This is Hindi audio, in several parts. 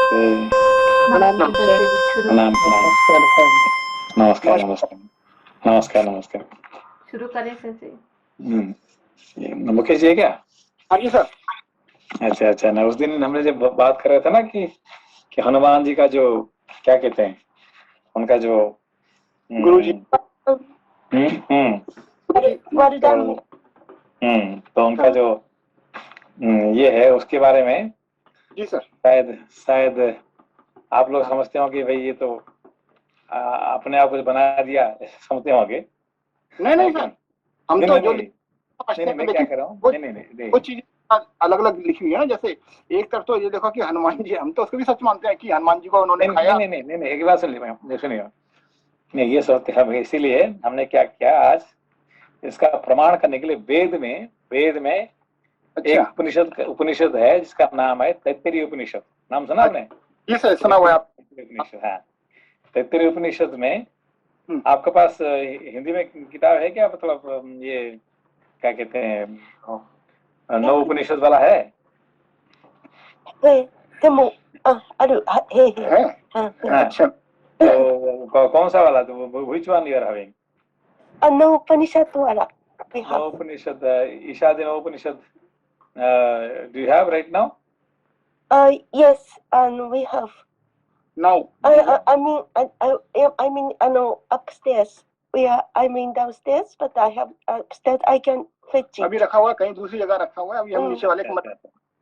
प्रणाम नमस्ते। प्रणाम प्रणाम। नमस्कार नमस्कार नमस्कार नमस्कार। शुरू करें फिर से। ये मुकेश जी है क्या? हाँ जी सर। अच्छा अच्छा ना, उस दिन हमने जब बात कर रहे थे ना कि हनुमान जी का जो क्या कहते हैं, उनका जो गुरु जी। वरदान। तो उनका जो ये है उसके बारे में जी सर। शायद शायद आप लोग समझते हो कि भाई ये तो अपने आप कुछ बना दिया समझते होंगे। नहीं नहीं सर, हम तो जो नहीं मैं क्या कर रहा हूँ, नहीं वो चीज अलग अलग लिखी हुई है ना। जैसे एक तरफ तो ये देखो कि हनुमान जी, हम तो उसको भी सच मानते हैं कि हनुमान जी को उन्होंने खाया। नहीं एक बात सुनिए, नहीं ये सोचते हैं, इसीलिए हमने क्या किया आज, इसका प्रमाण करने के लिए वेद में अच्छा। एक उपनिषद है जिसका नाम है तैत्तिरीय उपनिषद। नाम सुना आपने? ये सर सुना हुआ है आप? उपनिषद, हाँ। तैत्तिरीय उपनिषद में आपके पास हिंदी में किताब है क्या? मतलब ये क्या कहते हैं, नौ उपनिषद वाला है? अच्छा, तो कौन सा वाला? तो which one you are having? No Upanishad वाला we have. No Upanishad, Ishadi no Upanishad. Do you have right now? Yes, and we have. now I mean, no, upstairs. I mean downstairs, but I have upstairs. I can fetch it. अभी रखा हुआ है, कहीं दूसरी जगह रखा हुआ है। अभी हम नीचे वाले को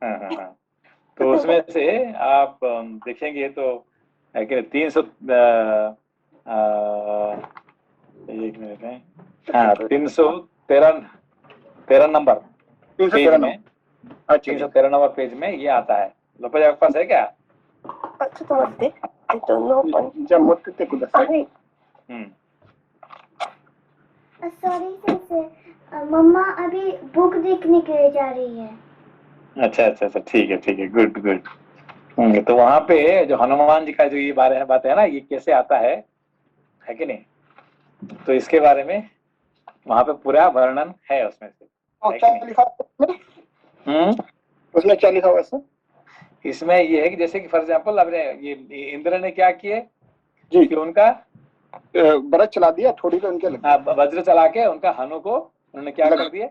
हाँ। तो उसमें से आप देखेंगे तो 300 एक मिनट है, हाँ 313 नंबर पेज में, 313 नंबर पेज में ये आता है। लोपा जी आपके पास है क्या? I don't know. जब मुझसे कुछ सॉरी सर, मम्मा अभी बुक देखने के लिए जा रही है। अच्छा ठीक है गुड। तो वहाँ पे जो हनुमान जी का जो ये बात है ना, ये कैसे आता है कि नहीं, तो इसके बारे में वहाँ पे पूरा वर्णन है उसमें से। क्या लिखा उसमें? क्या लिखा हुआ सर? इसमें ये है कि जैसे कि फॉर एग्जाम्पल अपने ये इंद्र ने क्या किए जी, कि उनका ब्रज चला दिया, थोड़ी तो उनके लगे। वज्र चला के उनका हनु को उन्होंने क्या कर दिए?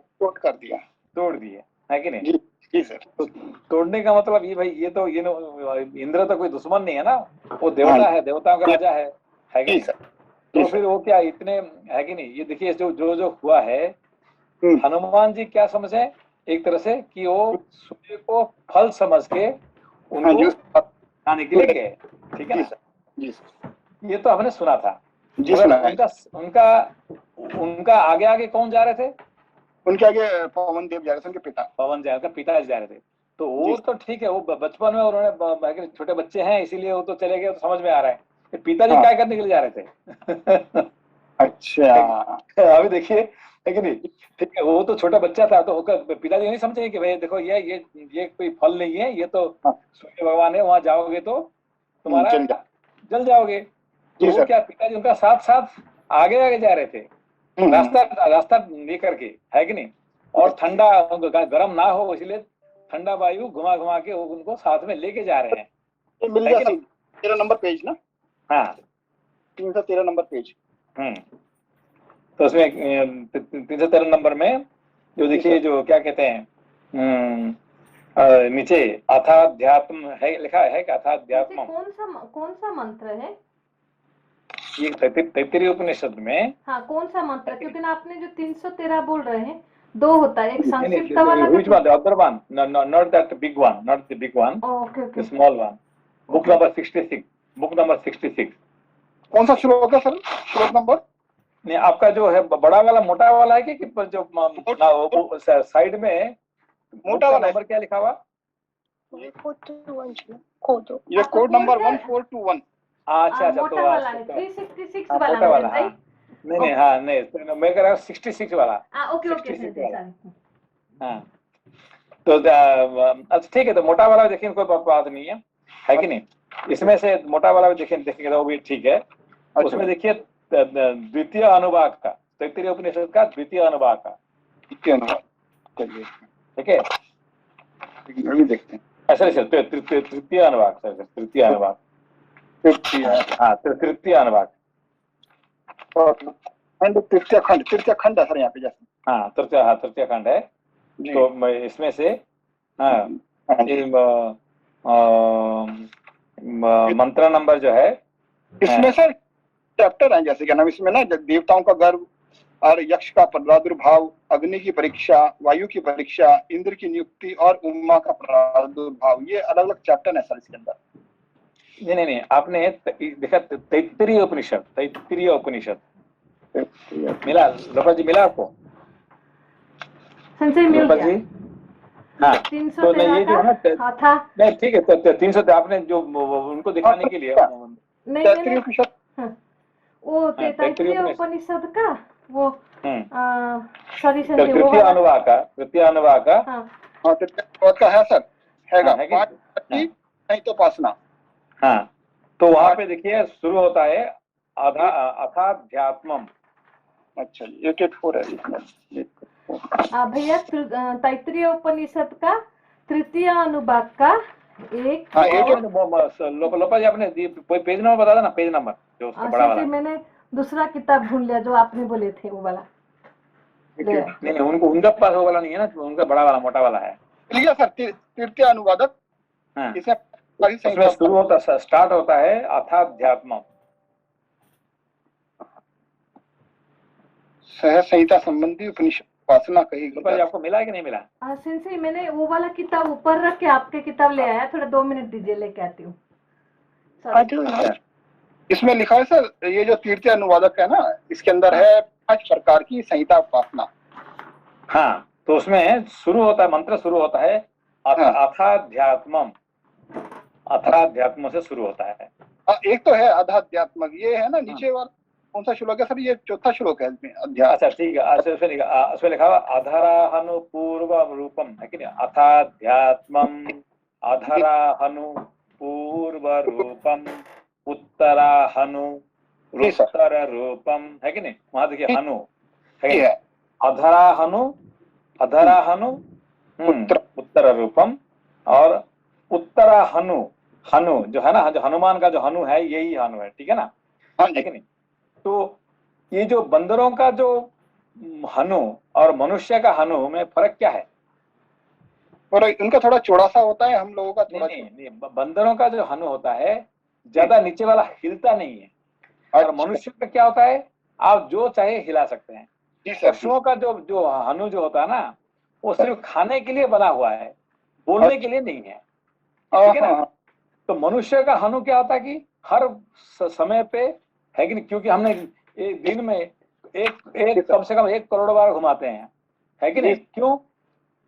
तोड़ दिए, है कि नहीं? जी सर। तो तोड़ने का मतलब ये भाई, ये तो इंद्र तो कोई दुश्मन नहीं है ना, वो देवता है, देवताओं का राजा है कि नहीं? तो फिर वो क्या इतने, है कि नहीं? ये देखिए जो हुआ है, हनुमान जी क्या समझे एक तरह से कि वो सूर्य को फल समझ के उनको खाने के लिए गए, ठीक है ना? ये तो हमने सुना था। उनका आगे कौन जा रहे थे? उनके आगे पवन देव जा रहे थे, उनके पिता पवन जा रहे थे, पिताजी जा रहे थे। तो वो तो ठीक है, वो बचपन में उन्होंने छोटे बच्चे हैं इसीलिए वो तो चले गए, तो समझ में आ रहा है। पिताजी क्या करने के लिए जा रहे थे? अच्छा अभी देखिए, है नहीं? ठीक है, वो तो छोटा बच्चा था, तो पिताजी नहीं समझे कि भाई देखो ये कोई फल नहीं है, ये तो सूर्य भगवान है, वहां जाओगे तो तुम्हारा जल जाओगे। तो वो क्या, पिताजी उनका साथ साथ आगे जा रहे थे, रास्ता लेकर के, है कि नहीं? और ठंडा गर्म ना हो इसलिए ठंडा वायु घुमा के उनको साथ में लेके जा रहे हैं। ये मिल गया 13 नंबर पेज ना? हाँ 313 नंबर पेज। तो उसमें 313 नंबर में जो देखिए, जो क्या कहते हैं नीचे अथाध्यात्म है, लिखा है कि अथाध्यात्म। कौन सा मंत्र है ये तैत्तिरीय उपनिषद में? हाँ, कौन सा मंत्र? क्योंकि ना आपने जो 313 बोल रहे हैं, दो होता है, एक संक्षिप्त वाला। Which one? The other one? No, not that big one, not the big one. Okay. The small one. Book number 66. Book number 66. कौन सा श्लोक है सर? श्लोक नंबर? नहीं, आपका जो है बड़ा वाला मोटा वाला है कि जो साइड में मोटा वाला नंबर क्या लिखा हुआ? ये कोड नंबर 1421। अच्छा मोटा वाला है, 366 वाला मोटा वाला, है। नहीं हाँ नहीं, मैं कह रहा हूँ 66 वाला। ओके। हाँ तो अच्छा ठीक है, तो मोटा वाला देखिए, कोई बात नहीं है कि नहीं? इसमें से मोटा वाला देखेंगे तो वो भी ठीक है। उसमें देखिए द्वितीय अनुभाग का, तैत्तिरीय उपनिषद का द्वितीय अनुभाग का, ठीक है? अभी देखते हैं। सर सर तृतीय अनुभाग सर तृतीय अनुभाग हाँ तृतीय अनुभाग खंड तृतीय खंड है सर यहाँ पे जैसे। हाँ तृतीय खंड है। तो इसमें से हाँ मंत्र नंबर जो है इसमें सर चैप्टर है जैसे क्या नाम इसमें ना देवताओं का गर्व और यक्ष का प्रादुर्भाव, अग्नि की परीक्षा, वायु की परीक्षा, इंद्र की नियुक्ति और उमा का प्रादुर्भाव, ये अलग अलग चैप्टर है सर इसके अंदर। नहीं आपने देखा तैत्तिरीय उपनिषद मिला लोपा जी, मिला आपको संशय मिल लोपा गया। जी? हाँ 313 तो नहीं ये जो है का था नहीं ठीक है। तो 300 आपने जो उनको दिखाने के लिए नहीं उपनिषद वो तैत्तिरीय उपनिषद का वो सॉरी संजय वो तृतीय अनुभाग का हाँ तृतीय का है सर, हैगा है कि? 5 नहीं तो उपासना। हाँ तो वहां पे देखिए शुरू होता है अथाध्यात्मम। अच्छा जी 884 है इसमें। भैया तैत्तिरीय उपनिषद का तृतीय अनुभाग का एक हाँ लोपा जी आपने पेज नंबर बता देना, पेज नंबर जो उसका बड़ा वाला। मैंने दूसरा किताब ढूंढ लिया जो आपने बोले थे वो वाला। नहीं उनको उनका पास वो वाला नहीं है ना, उनका बड़ा वाला मोटा वाला है। ठीक है सर तृतीय अनुवादक। हाँ इसमें शुरू होता स्टार्ट होता है अथाध्यात्म सह संहिता संबंधी उपनिषद उपासना कही गई। आपको मिला है कि नहीं मिला? सिंसी मैंने वो वाला किताब ऊपर रख के आपके किताब ले आया, थोड़ा 2 मिनट दीजिए लेके आती हूँ। इसमें लिखा है सर ये जो तृतीय अनुवादक है ना इसके अंदर है 5 प्रकार की संहिता उपासना। हाँ तो उसमें शुरू होता है मंत्र शुरू होता है अथाध्यात्मम, अथाध्यात्म से शुरू होता है। एक तो है अधाध्यात्मक, ये है ना नीचे वाला कौन सा श्लोक है सर? ये चौथा श्लोक है इसमें अध्यात्म। अच्छा ठीक है, उसमें लिखा हुआ अधराहनु पूर्व रूपम है कि नहीं? अथाध्यात्मम अधराहनु पूर्व रूपम उत्तराहनु उत्तर रूपम है कि नहीं? वहां देखिए हनु है, अधराहनु उत्तर रूपम और उत्तराहनु हनु जो है ना, जो हनुमान का जो हनु है यही हनु है, ठीक है ना? है कि नहीं? तो ये जो बंदरों का जो हनु और मनुष्य का हनु में फर्क क्या है? और उनका थोड़ा चौड़ा सा होता है, हम लोगों का थोड़ा नहीं बंदरों का जो हनु होता है ज्यादा नीचे वाला हिलता नहीं है। और मनुष्य का क्या होता है, आप जो चाहे हिला सकते हैं। पशुओं का जो हनु जो होता है ना वो सिर्फ खाने के लिए बना हुआ है, बोलने के लिए नहीं है, ठीक है ना? तो मनुष्य का हनु क्या होता है कि हर समय पे है कि नहीं, क्योंकि हमने एक दिन में एक कम से कम 1 करोड़ बार घुमाते हैं, है कि नहीं? क्यों?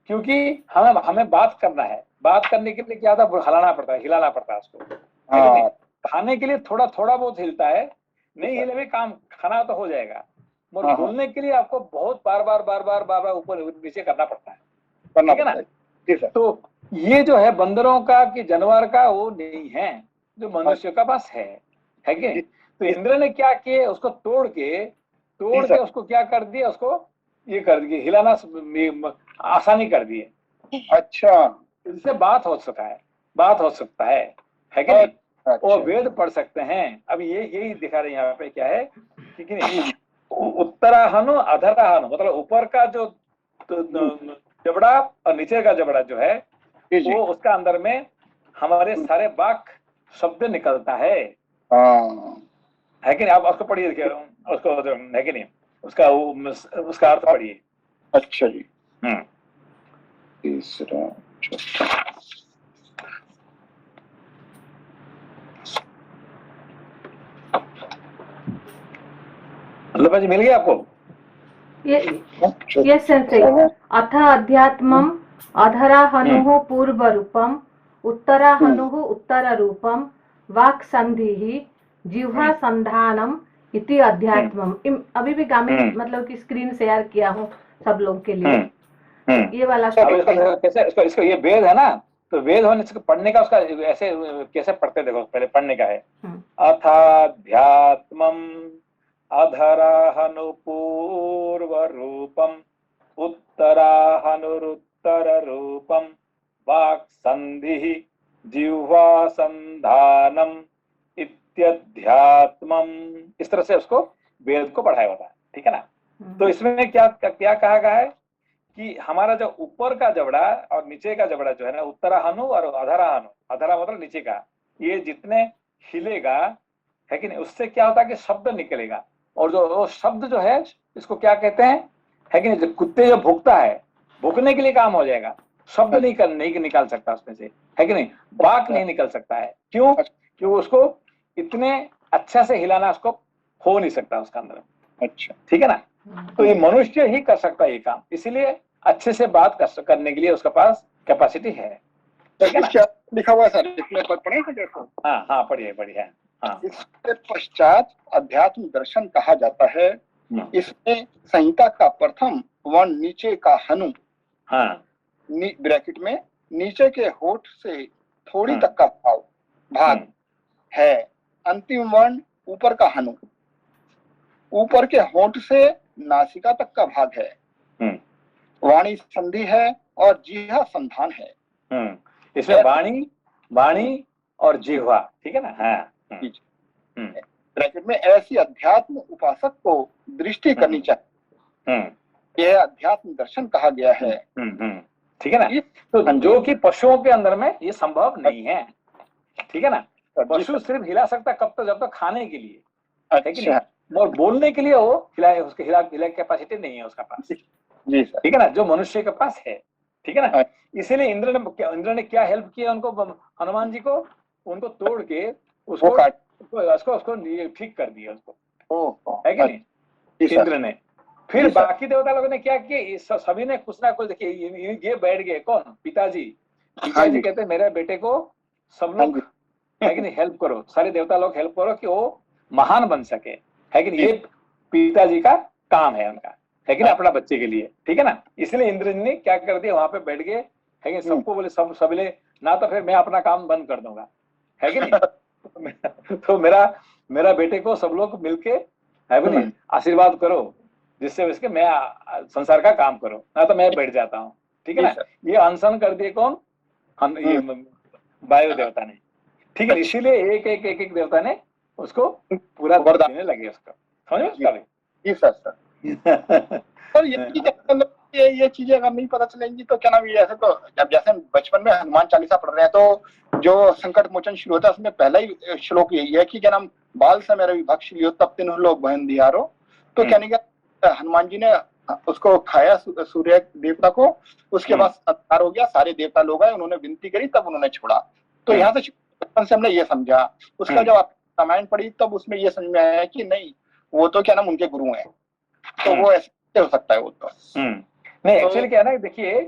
क्योंकि हमें बात करना है, बात करने के लिए क्या होता है, हिलाना पड़ता है उसको, है कि नहीं? खाने के लिए थोड़ा बहुत हिलता है, नहीं हिले भी काम खाना तो हो जाएगा, मगर बोलने के लिए आपको बहुत बार ऊपर नीचे करना पड़ता है, ठीक है ना? तो ये जो है बंदरों का कि जानवर का वो नहीं है जो मनुष्य का पास है कि नहीं? तो इंद्र ने क्या किए, उसको तोड़ के उसको क्या कर दिया, उसको ये कर दिए, हिलाना आसानी कर दिए। अच्छा, इससे बात हो सकता है कि नहीं? और वेद पढ़ सकते हैं। अब यही दिखा रहे हैं यहाँ पे क्या है कि नहीं, उत्तराहनु अधराहनु मतलब ऊपर का जो जबड़ा और नीचे का जबड़ा जो है वो उसका अंदर में हमारे सारे वाक शब्द निकलता है कि नहीं? आप उसको पढ़िए, देखिए उसको है कि नहीं, उसका अर्थ पढ़िए। अच्छा जी। तीसरा लोपा जी मिल गया आपको? ये सेंसे अथ अध्यात्मम अधराहनुः पूर्वरूपम उत्तराहनुः उत्तररूपम वाक् संधिः जिह्वा संधानम इति अध्यात्मम। अभी भी गामिन मतलब कि स्क्रीन शेयर किया हूँ सब लोग के लिए। ये वाला कैसे इसको ये वेद है ना, तो वेद होने से पढ़ने का उसका ऐसे कैसे पढ़ते देखो, पहले पढ़ने का है अथाध्यात्मम अधराहनु पूर्व रूपम उत्तराहनुरुत्तर रूपम वाक् संधि जिह्वा संधानम इत्यध्यात्मम, इस तरह से उसको वेद को पढ़ाया होता है, ठीक है ना। तो इसमें क्या क्या कहा गया है कि हमारा जो ऊपर का जबड़ा और नीचे का जबड़ा जो है ना, उत्तराहनु और अधराहनु, अधरा मतलब नीचे का, ये जितने हिलेगा है कि नहीं, उससे क्या होता है कि शब्द निकलेगा। और जो शब्द जो है इसको क्या कहते हैं, है कि नहीं, कुत्ते जो भूखता है, भूखने के लिए काम हो जाएगा, शब्द नहीं निकाल सकता उसमें से, है कि नहीं, वाक नहीं निकल सकता है। क्यों? क्योंकि उसको इतने अच्छा से हिलाना उसको हो नहीं सकता उसका अंदर। अच्छा, ठीक है ना। तो ये मनुष्य ही कर सकता है ये काम, इसीलिए अच्छे से बात करने के लिए उसके पास कैपेसिटी है। ठीक है ना। क्या लिखा हुआ है सर, इसमें पढ़े थे देखो। हाँ पढ़िए पढ़िए। हाँ, इसके पश्चात अध्यात्म दर्शन कहा जाता है। इसमें संहिता का प्रथम वर्ण नीचे का हनु, हाँ, ब्रैकेट में नीचे के होठ से थोड़ी तक का भाग है। अंतिम वर्ण ऊपर का हनु, ऊपर के होठ से नासिका तक का भाग है। वाणी संधि है और जिह्वा संधान है। इसमें वाणी और जिह्वा, ठीक है ना। हाँ, ब्रैकेट में ऐसी अध्यात्म उपासक को दृष्टि करनी चाहिए। यह अध्यात्म दर्शन कहा गया है। ठीक है ना। तो जो कि पशुओं के अंदर में ये संभव नहीं है, ठीक है ना। पशु सिर्फ हिला सकता कब तक, जब तक खाने के लिए, है कि नहीं, और बोलने के लिए वो हिलाए, उसके हिला कैपेसिटी नहीं है उसका पास। जी सर, ठीक है ना, जो मनुष्य के पास है। ठीक है ना। इसीलिए इंद्र ने क्या हेल्प किया उनको, हनुमान जी को, उनको तोड़ के उसको ठीक कर दिया उसको, है कि नहीं, इंद्र ने। फिर बाकी देवता लोगों ने क्या किया, सभी ने कुछ ना कुछ, देखिए ये बैठ गए कौन, पिताजी कहते हैं मेरे बेटे को सब लोग, है कि नहीं, हेल्प करो, सारे देवता लोग हेल्प करो कि वो महान बन सके, है कि नहीं। ये पिताजी का काम है उनका, है कि नहीं, अपना बच्चे के लिए। ठीक है ना। इसलिए इंद्र ने क्या कर दिया, वहां पे बैठ गए, है कि सबको बोले, सभी ना तो फिर मैं अपना काम बंद कर दूंगा, है कि नहीं। तो मेरा बेटे को सब लोग मिलके, है कि नहीं, आशीर्वाद करो, जिससे उसके मैं संसार का काम करो, ना तो मैं बैठ जाता हूँ। ठीक है ना। ये अनशन कर दिए कौन, ये वायु देवता ने। ठीक है। इसीलिए एक देवता ने उसको पूरा वरदान देने लगे उसको, समझो उसका भी। जी सर। और ये चीजें अगर नहीं पता चलेंगी तो क्या नाम, ऐसे तो जैसे हम बचपन में हनुमान चालीसा पढ़ रहे हैं, तो जो संकट मोचन शुरू होता है उसमें पहला ही श्लोक यही है कि क्या नाम, बाल समय रवि भक्ष लियो तब तीनों लोग बहन दियारो। तो कहने का हनुमान जी ने उसको खाया सूर्य देवता को, उसके बाद संहार हो गया, सारे देवता लोग आए, उन्होंने विनती करी, तब उन्होंने छोड़ा। तो यहाँ से बचपन से हमने ये समझा। उसका जब आप रामायण पढ़ी तब उसमें ये समझ में आया कि नहीं, वो तो क्या नाम उनके गुरु हैं, तो वो ऐसे हो सकता है वो तो। नहीं, एक्चुअली क्या है ना, देखिए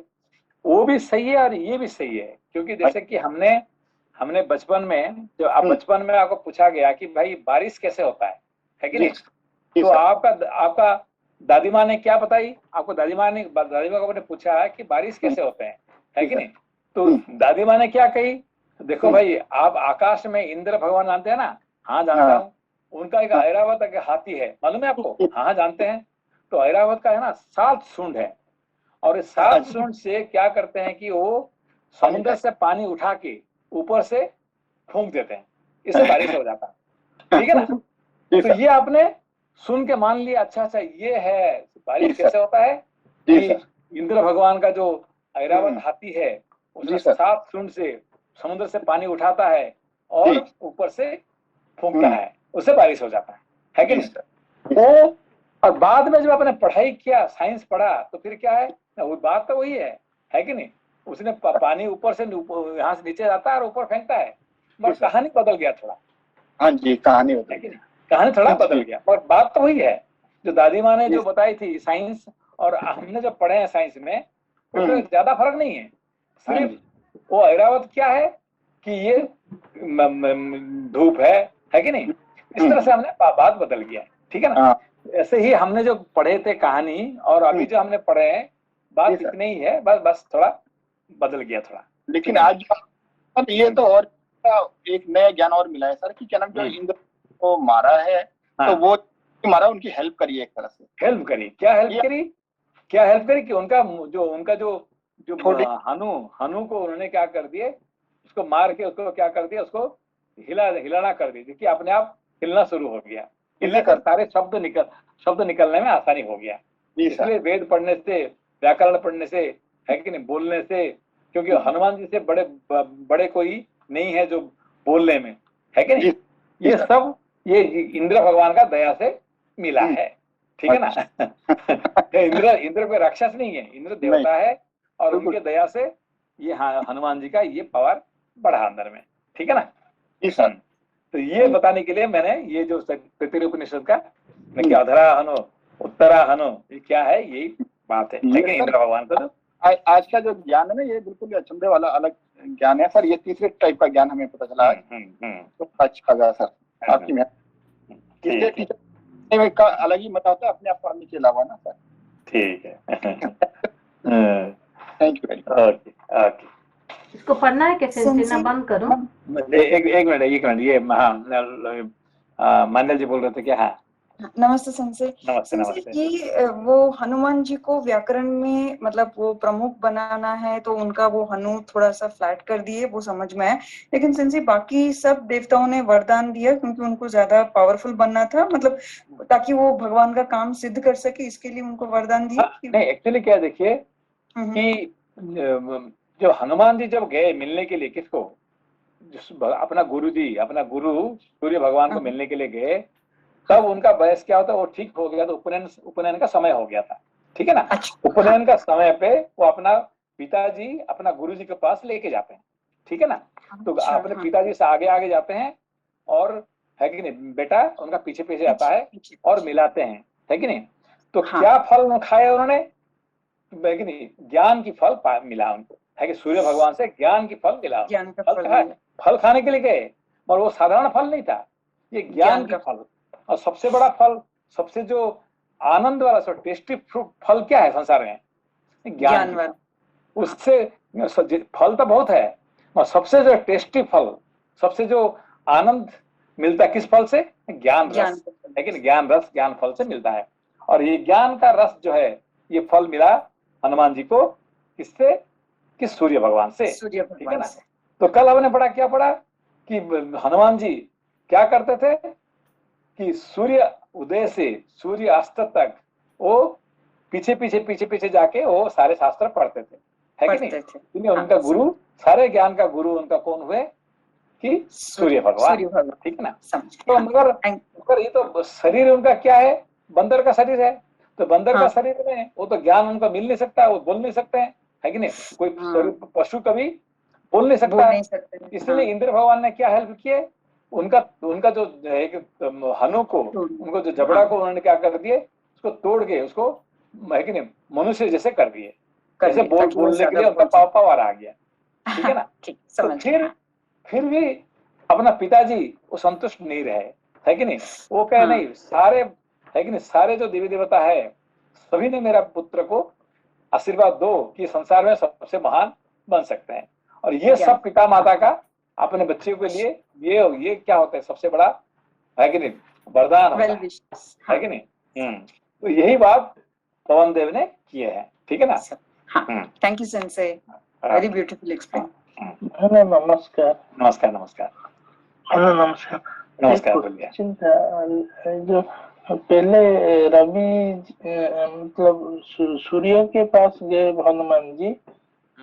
वो भी सही है और ये भी सही है, क्योंकि जैसे कि हमने बचपन में, जो आप बचपन में आपको पूछा गया कि भाई बारिश कैसे होता है कि नहीं, तो आपका दादी माँ ने क्या बताई आपको, दादी माँ को ने पूछा कि बारिश कैसे होते हैं, है कि नहीं। तो दादी माँ ने क्या कही, देखो भाई, आप आकाश में इंद्र भगवान जानते हैं ना। हाँ जानता हूँ। उनका एक ऐरावत का हाथी है, मालूम है आपको। हाँ जानते हैं। तो ऐरावत का है ना 7 सूंड है, और इस 7 सूंड से क्या करते हैं कि वो समुद्र से पानी उठा के ऊपर से फूंक देते हैं, इससे बारिश हो जाता है। ठीक है ना। तो ये आपने सुन के मान लिया, अच्छा ये है बारिश कैसे होता है, कि इंद्र भगवान का जो ऐरावत हाथी है उसने 7 सूंड से समुद्र से पानी उठाता है और ऊपर से फूंकता है, उससे बारिश हो जाता है कि नहीं। वो और बाद में जब आपने पढ़ाई किया, साइंस पढ़ा, तो फिर क्या है, वो बात तो वही है कि नहीं। उसने पानी ऊपर से यहाँ से नीचे जाता है और ऊपर फेंकता है, बट कहानी बदल गया थोड़ा। हाँ जी, कहानी है कि नहीं, कहानी थोड़ा बदल गया, और बात तो वही है जो दादी माँ ने जो बताई थी साइंस, और हमने जो पढ़े हैं साइंस में, उसमें ज्यादा फर्क नहीं है। सिर्फ वो ऐरावत क्या है कि ये धूप है कि नहीं, इस तरह से हमने बात बदल गया। ठीक है ना। ऐसे ही हमने जो पढ़े थे कहानी और अभी जो हमने पढ़े हैं, बात इतनी ही है, बस थोड़ा बदल गया थोड़ा। लेकिन आज ये तो और एक नया ज्ञान और मिला है सर, कि क्या नाम, जो इंद्र को मारा है, तो वो मारा, उनकी हेल्प करी एक तरह से। हेल्प करी, क्या हेल्प करी कि उनका जो जो थोड़ी हनु को उन्होंने क्या कर दिए, उसको मार के उसको क्या कर दिया, उसको हिलाना कर दिया, देखिए अपने आप हिलना शुरू हो गया। हिलने से सारे शब्द निकलने में आसानी हो गया। इसलिए वेद पढ़ने से, व्याकरण पढ़ने से, है कि नहीं, बोलने से, क्योंकि हनुमान जी से बड़े कोई नहीं है जो बोलने में, है कि नहीं। ये सब ये इंद्र भगवान का दया से मिला है, ठीक है ना। इंद्र कोई राक्षस नहीं है, इंद्र देवता है, और उनके दया से ये हनुमान जी का ये पावर बढ़ा अंदर में, ठीक है ना। तो ये बताने के लिए मैंने ये जो तैत्तिरीय उपनिषद का कि अधरा हनु उत्तरा हनु, ये क्या है, यही बात है, लेकिन इंद्र भगवान का जो आज का जो ज्ञान है ना, ये बिल्कुल अचंभे वाला अलग ज्ञान है सर। ये तीसरे टाइप का ज्ञान हमें पता चला है, तो अच्छा लगा सर आपकी में। टीचर का अलग ही मजा होता है अपने आप पढ़ने के अलावा ना सर। ठीक है। Thank you very much. Okay okay, इसको पढ़ना है कैसे, ना बंद करूं? एक मिनट ये मंडल जी बोल रहे थे क्या? हाँ नमस्ते संसे। नमस्ते। ये वो हनुमान जी को व्याकरण में मतलब वो प्रमुख बनाना है, तो उनका वो हनु थोड़ा सा फ्लैट कर दिए, वो समझ में आया। लेकिन संसे बाकी सब देवताओं ने वरदान दिया क्योंकि उनको ज्यादा पावरफुल बनना था, मतलब ताकि वो भगवान का काम सिद्ध कर सके, इसके लिए उनको वरदान दिए। नहीं, एक्चुअली क्या देखिए कि जो हनुमान जी जब गए मिलने के लिए किसको, अपना गुरु सूर्य भगवान को मिलने के लिए गए, तब उनका वयस क्या होता है, वो ठीक हो गया, तो उपनयन का समय हो गया था, ठीक है ना। उपनयन का समय पे वो अपना पिताजी अपना गुरुजी के पास लेके जाते हैं, ठीक है ना। तो अपने पिताजी से आगे आगे जाते हैं, और है कि नहीं, बेटा उनका पीछे पीछे आता है और मिलाते हैं, है कि नहीं। तो क्या फल खाए उन्होंने, है कि नहीं, ज्ञान की फल मिला उनको, है कि सूर्य भगवान से ज्ञान की फल मिला। फल खाने के लिए गए, और वो साधारण फल नहीं था, ये ज्ञान का फल। और सबसे बड़ा फल, सबसे जो आनंद वाला, सब टेस्टी फ्रूट फल क्या है संसार में, ज्ञान। उससे फल तो बहुत है, और सबसे जो टेस्टी फल, सबसे जो आनंद मिलता है किस फल से, ज्ञान रस, लेकिन ज्ञान रस ज्ञान फल से मिलता है। और ये ज्ञान का रस जो है, ये फल मिला हनुमान जी को, किससे, किस सूर्य भगवान से, ठीक है ना। तो कल हमने क्या पढ़ा कि हनुमान जी क्या करते थे कि सूर्य उदय से सूर्य अस्त तक वो पीछे जाके वो सारे शास्त्र पढ़ते थे, है कि नहीं। क्योंकि उनका गुरु, सारे ज्ञान का गुरु उनका कौन हुए कि सूर्य भगवान, ठीक है ना। तो मगर ये तो शरीर उनका क्या है, बंदर का शरीर है, तो बंदर का शरीर में वो तो ज्ञान उनको मिल नहीं सकता, वो बोल नहीं सकते हैं, है कि नहीं। कोई पशु कभी बोल नहीं सकता, इसलिए इंद्र भगवान ने क्या हेल्प किए, उनका जो एक हनु को, उनको जो जबड़ा को उन्होंने क्या कर दिए, उसको तोड़ के उसको, है कि नहीं, मनुष्य जैसे कर दिए, जैसे बोलने के लिए उनका पावर आ गया, ठीक है ना। तो फिर भी अपना पिताजी वो संतुष्ट नहीं रहे, है कि नहीं। वो कहे नहीं, सारे, है कि नहीं, सारे जो देवी देवता है सभी ने मेरा पुत्र को आशीर्वाद दो कि संसार में सबसे महान बन सकते हैं। और ये सब पिता माता का अपने बच्चे के लिए ये क्या होता है, सबसे बड़ा, है कि नहीं, वरदान होता है कि नहीं। तो यही बात पवन देव ने किए हैं, ठीक है ना। Thank you sensei, very beautiful explain. नमस्कार। नमस्कार नमस्कार। हेलो नमस्कार। नमस्कार, बोलिए। चिंता जो पहले रवि मतलब सूर्य के पास गए हनुमान जी,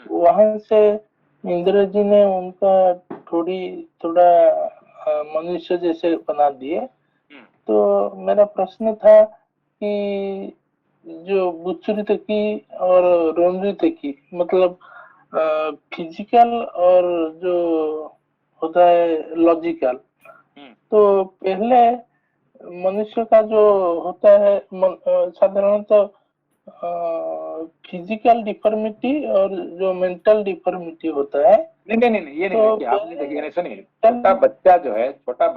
वहां से इंद्र जी ने उनका थोड़ा मनुष्य जैसे बना दिए। तो मेरा प्रश्न था कि जो बुच्चुरित की और रोमृत की, मतलब फिजिकल और जो होता है लॉजिकल, तो पहले मनुष्य का जो होता है साधारणतः फिजिकल डिफॉर्मिटी और जो मेंटल डिफॉर्मिटी होता है। नहीं ये नहीं, आपने देखिए, सुनिए, छोटा बच्चा जो है, छोटा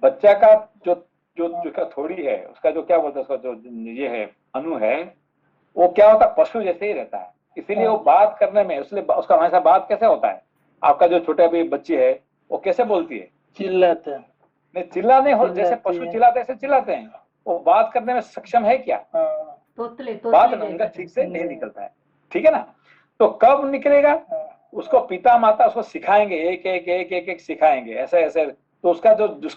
बच्चा का जो थोड़ी है, उसका जो क्या बोलते हैं, उसका जो ये है अनु है, वो क्या होता है, पशु जैसे ही रहता है। इसीलिए वो बात करने में, इसलिए उसका हमेशा बात कैसे होता है, आपका जो छोटा भी बच्ची है वो कैसे बोलती है, चिल्लाते हैं। नहीं, चिल्ला नहीं हो, जैसे पशु चिल्लाते ऐसे चिल्लाते हैं। वो बात करने में सक्षम है क्या, बात उनका ठीक से नहीं निकलता है, ठीक है ना। तो कब निकलेगा, उसको पिता माता उसको सिखाएंगे, एक एक एक एक एक सिखाएंगे, ऐसे ऐसे। तो उसका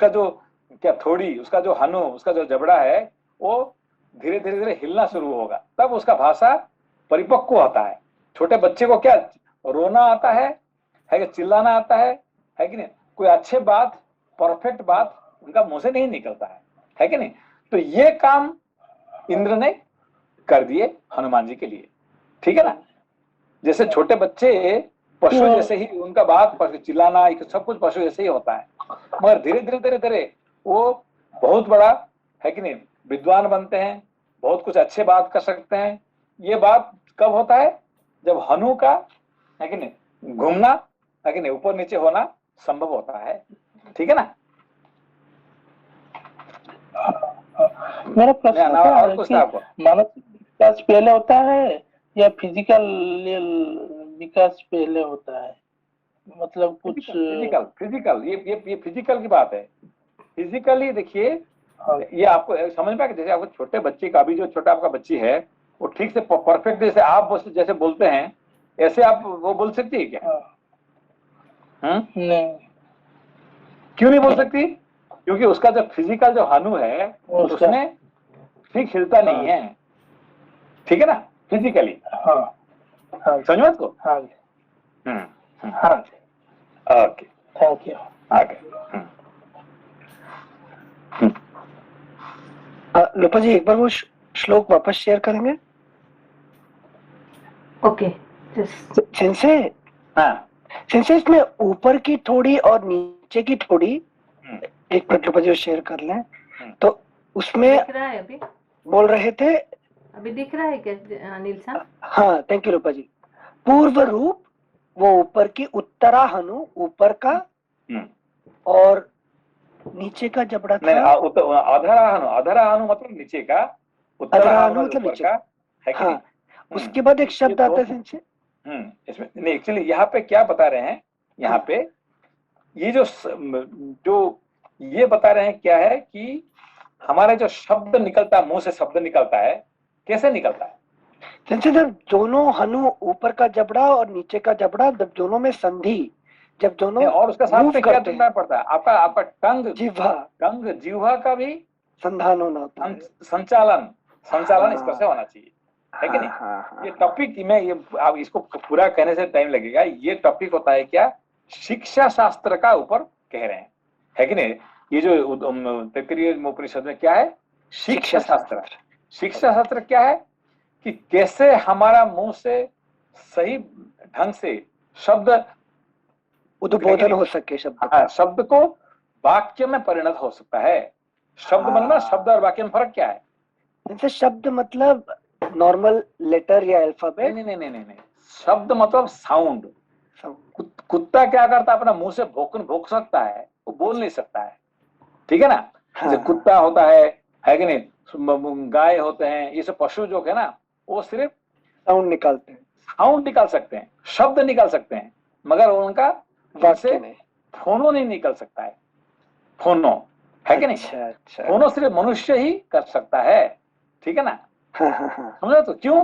जो क्या थोड़ी, उसका जो हनु, उसका जो जबड़ा है, वो धीरे धीरे धीरे हिलना शुरू होगा, तब उसका भाषा परिपक्व होता है। छोटे बच्चे को क्या रोना आता है कि चिल्लाना आता है कि नहीं, कोई अच्छे बात, परफेक्ट बात उनका मुंह से नहीं निकलता है कि नहीं। तो ये काम इंद्र ने कर दिए हनुमान जी के लिए, ठीक है ना। जैसे छोटे बच्चे पशु जैसे ही उनका बात, चिल्लाना सब कुछ पशु जैसे ही होता है, मगर धीरे धीरे धीरे धीरे वो बहुत बड़ा है कि नहीं, विद्वान बनते हैं, बहुत कुछ अच्छे बात कर सकते हैं। ये बात कब होता है, जब हनु का है कि नहीं घूमना, है कि नहीं, ऊपर नीचे होना संभव होता है, ठीक है ना। मेरा प्रश्न क्या है कि मानसिक विकास पहले होता है या फिजिकल विकास पहले होता है, मतलब कुछ फिजिकल ये फिजिकल की बात है। फिजिकली देखिए, ये आपको समझ में, जैसे आपको छोटे बच्चे का, अभी जो छोटा आपका बच्ची है वो ठीक से परफेक्ट जैसे आप जैसे बोलते हैं ऐसे आप वो बोल सकती है क्या? नहीं, क्यों नहीं बोल सकती? क्योंकि उसका जो फिजिकल जो हनु है उसमें ठीक हिलता नहीं है, ठीक है ना, फिजिकली। समझ में इसको? Okay, thank you. आगे लोपा जी एक बार वो श्लोक वापस शेयर करेंगे? ओके, सेंसे, हाँ, सेंसे इसमें ऊपर की थोड़ी और नीचे की थोड़ी एक मिनट लोपा जी शेयर कर लें। तो उसमें दिख रहा है अभी, बोल रहे थे, अभी दिख रहा है क्या अनिल साहब? हाँ थैंक यू लोपा जी। पूर्व रूप वो ऊपर की, उत्तरा हनु ऊपर का, और नीचे का जबड़ा था अधरा हनु मतलब नीचे का, अधरा हनु मतलब नीचे का है कि नहीं? उसके बाद एक शब्द आता है सेंसे, इसमें नहीं, एक्चुअली यहाँ पे क्या बता रहे हैं, यहाँ पे ये जो ये बता रहे हैं क्या है कि हमारा जो शब्द निकलता है, मुंह से शब्द निकलता है, कैसे निकलता है? सेंसे जब दोनों हनु ऊपर का जबड़ा और नीचे का जबड़ा, जब दोनों में संधि, जब दोनों और उसका साथ में क्या करना पड़ता है? आपका टंग, जिह्वा का भी संधान होना होता है, संचालन इस तरह से होना चाहिए, है कि नहीं? ये टॉपिक में, ये आप इसको पूरा कहने से टाइम लगेगा। ये टॉपिक होता है क्या, शिक्षा शास्त्र का ऊपर कह रहे हैं, है कि नहीं? ये जो तैत्तिरीय उपनिषद में क्या है, शिक्षा शास्त्र। शिक्षा शास्त्र क्या है कि कैसे हमारा मुंह से सही ढंग से शब्द उद्बोधन हो सके, शब्द को वाक्य में परिणत हो सकता है। शब्द मतलब शब्द और वाक्य में फर्क क्या है? जैसे शब्द मतलब नॉर्मल लेटर या अल्फाबेट? नहीं, शब्द मतलब साउंड। कुत्ता क्या करता है, अपना मुंह से भौंक सकता है, वो बोल नहीं सकता है, ठीक है ना। जैसे कुत्ता होता है कि नहीं, गाय होते हैं, ये सब पशु जो है ना, वो सिर्फ साउंड निकालते हैं, साउंड निकाल सकते हैं, शब्द निकाल सकते हैं, मगर उनका वाक्य में फोनो नहीं निकल सकता है, फोनो, है कि नहीं? फोनो सिर्फ मनुष्य ही कर सकता है, ठीक है ना। समझो तो क्यों?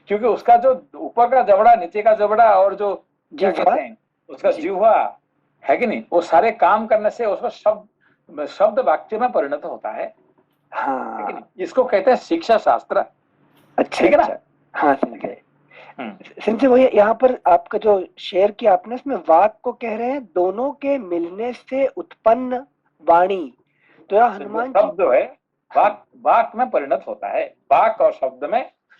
क्योंकि उसका जो ऊपर का जबड़ा, नीचे का जबड़ा और जो क्या कहते हैं उसका जिह्वा, है कि नहीं, वो सारे काम करने से उसका शब्द वाक्य में परिणत होता है, है कि नहीं? इसको कहते हैं शिक्षा शास्त्र, ठीक है ना। हाँ सिंचे वही यहाँ पर आपका जो शेयर किया आपने, इसमें वाक को कह रहे हैं दोनों के मिलने से उत्पन्न वाणी। तो यह हनुमान शब्द जो है वाक में परिणत होता है, वाक और शब्द में,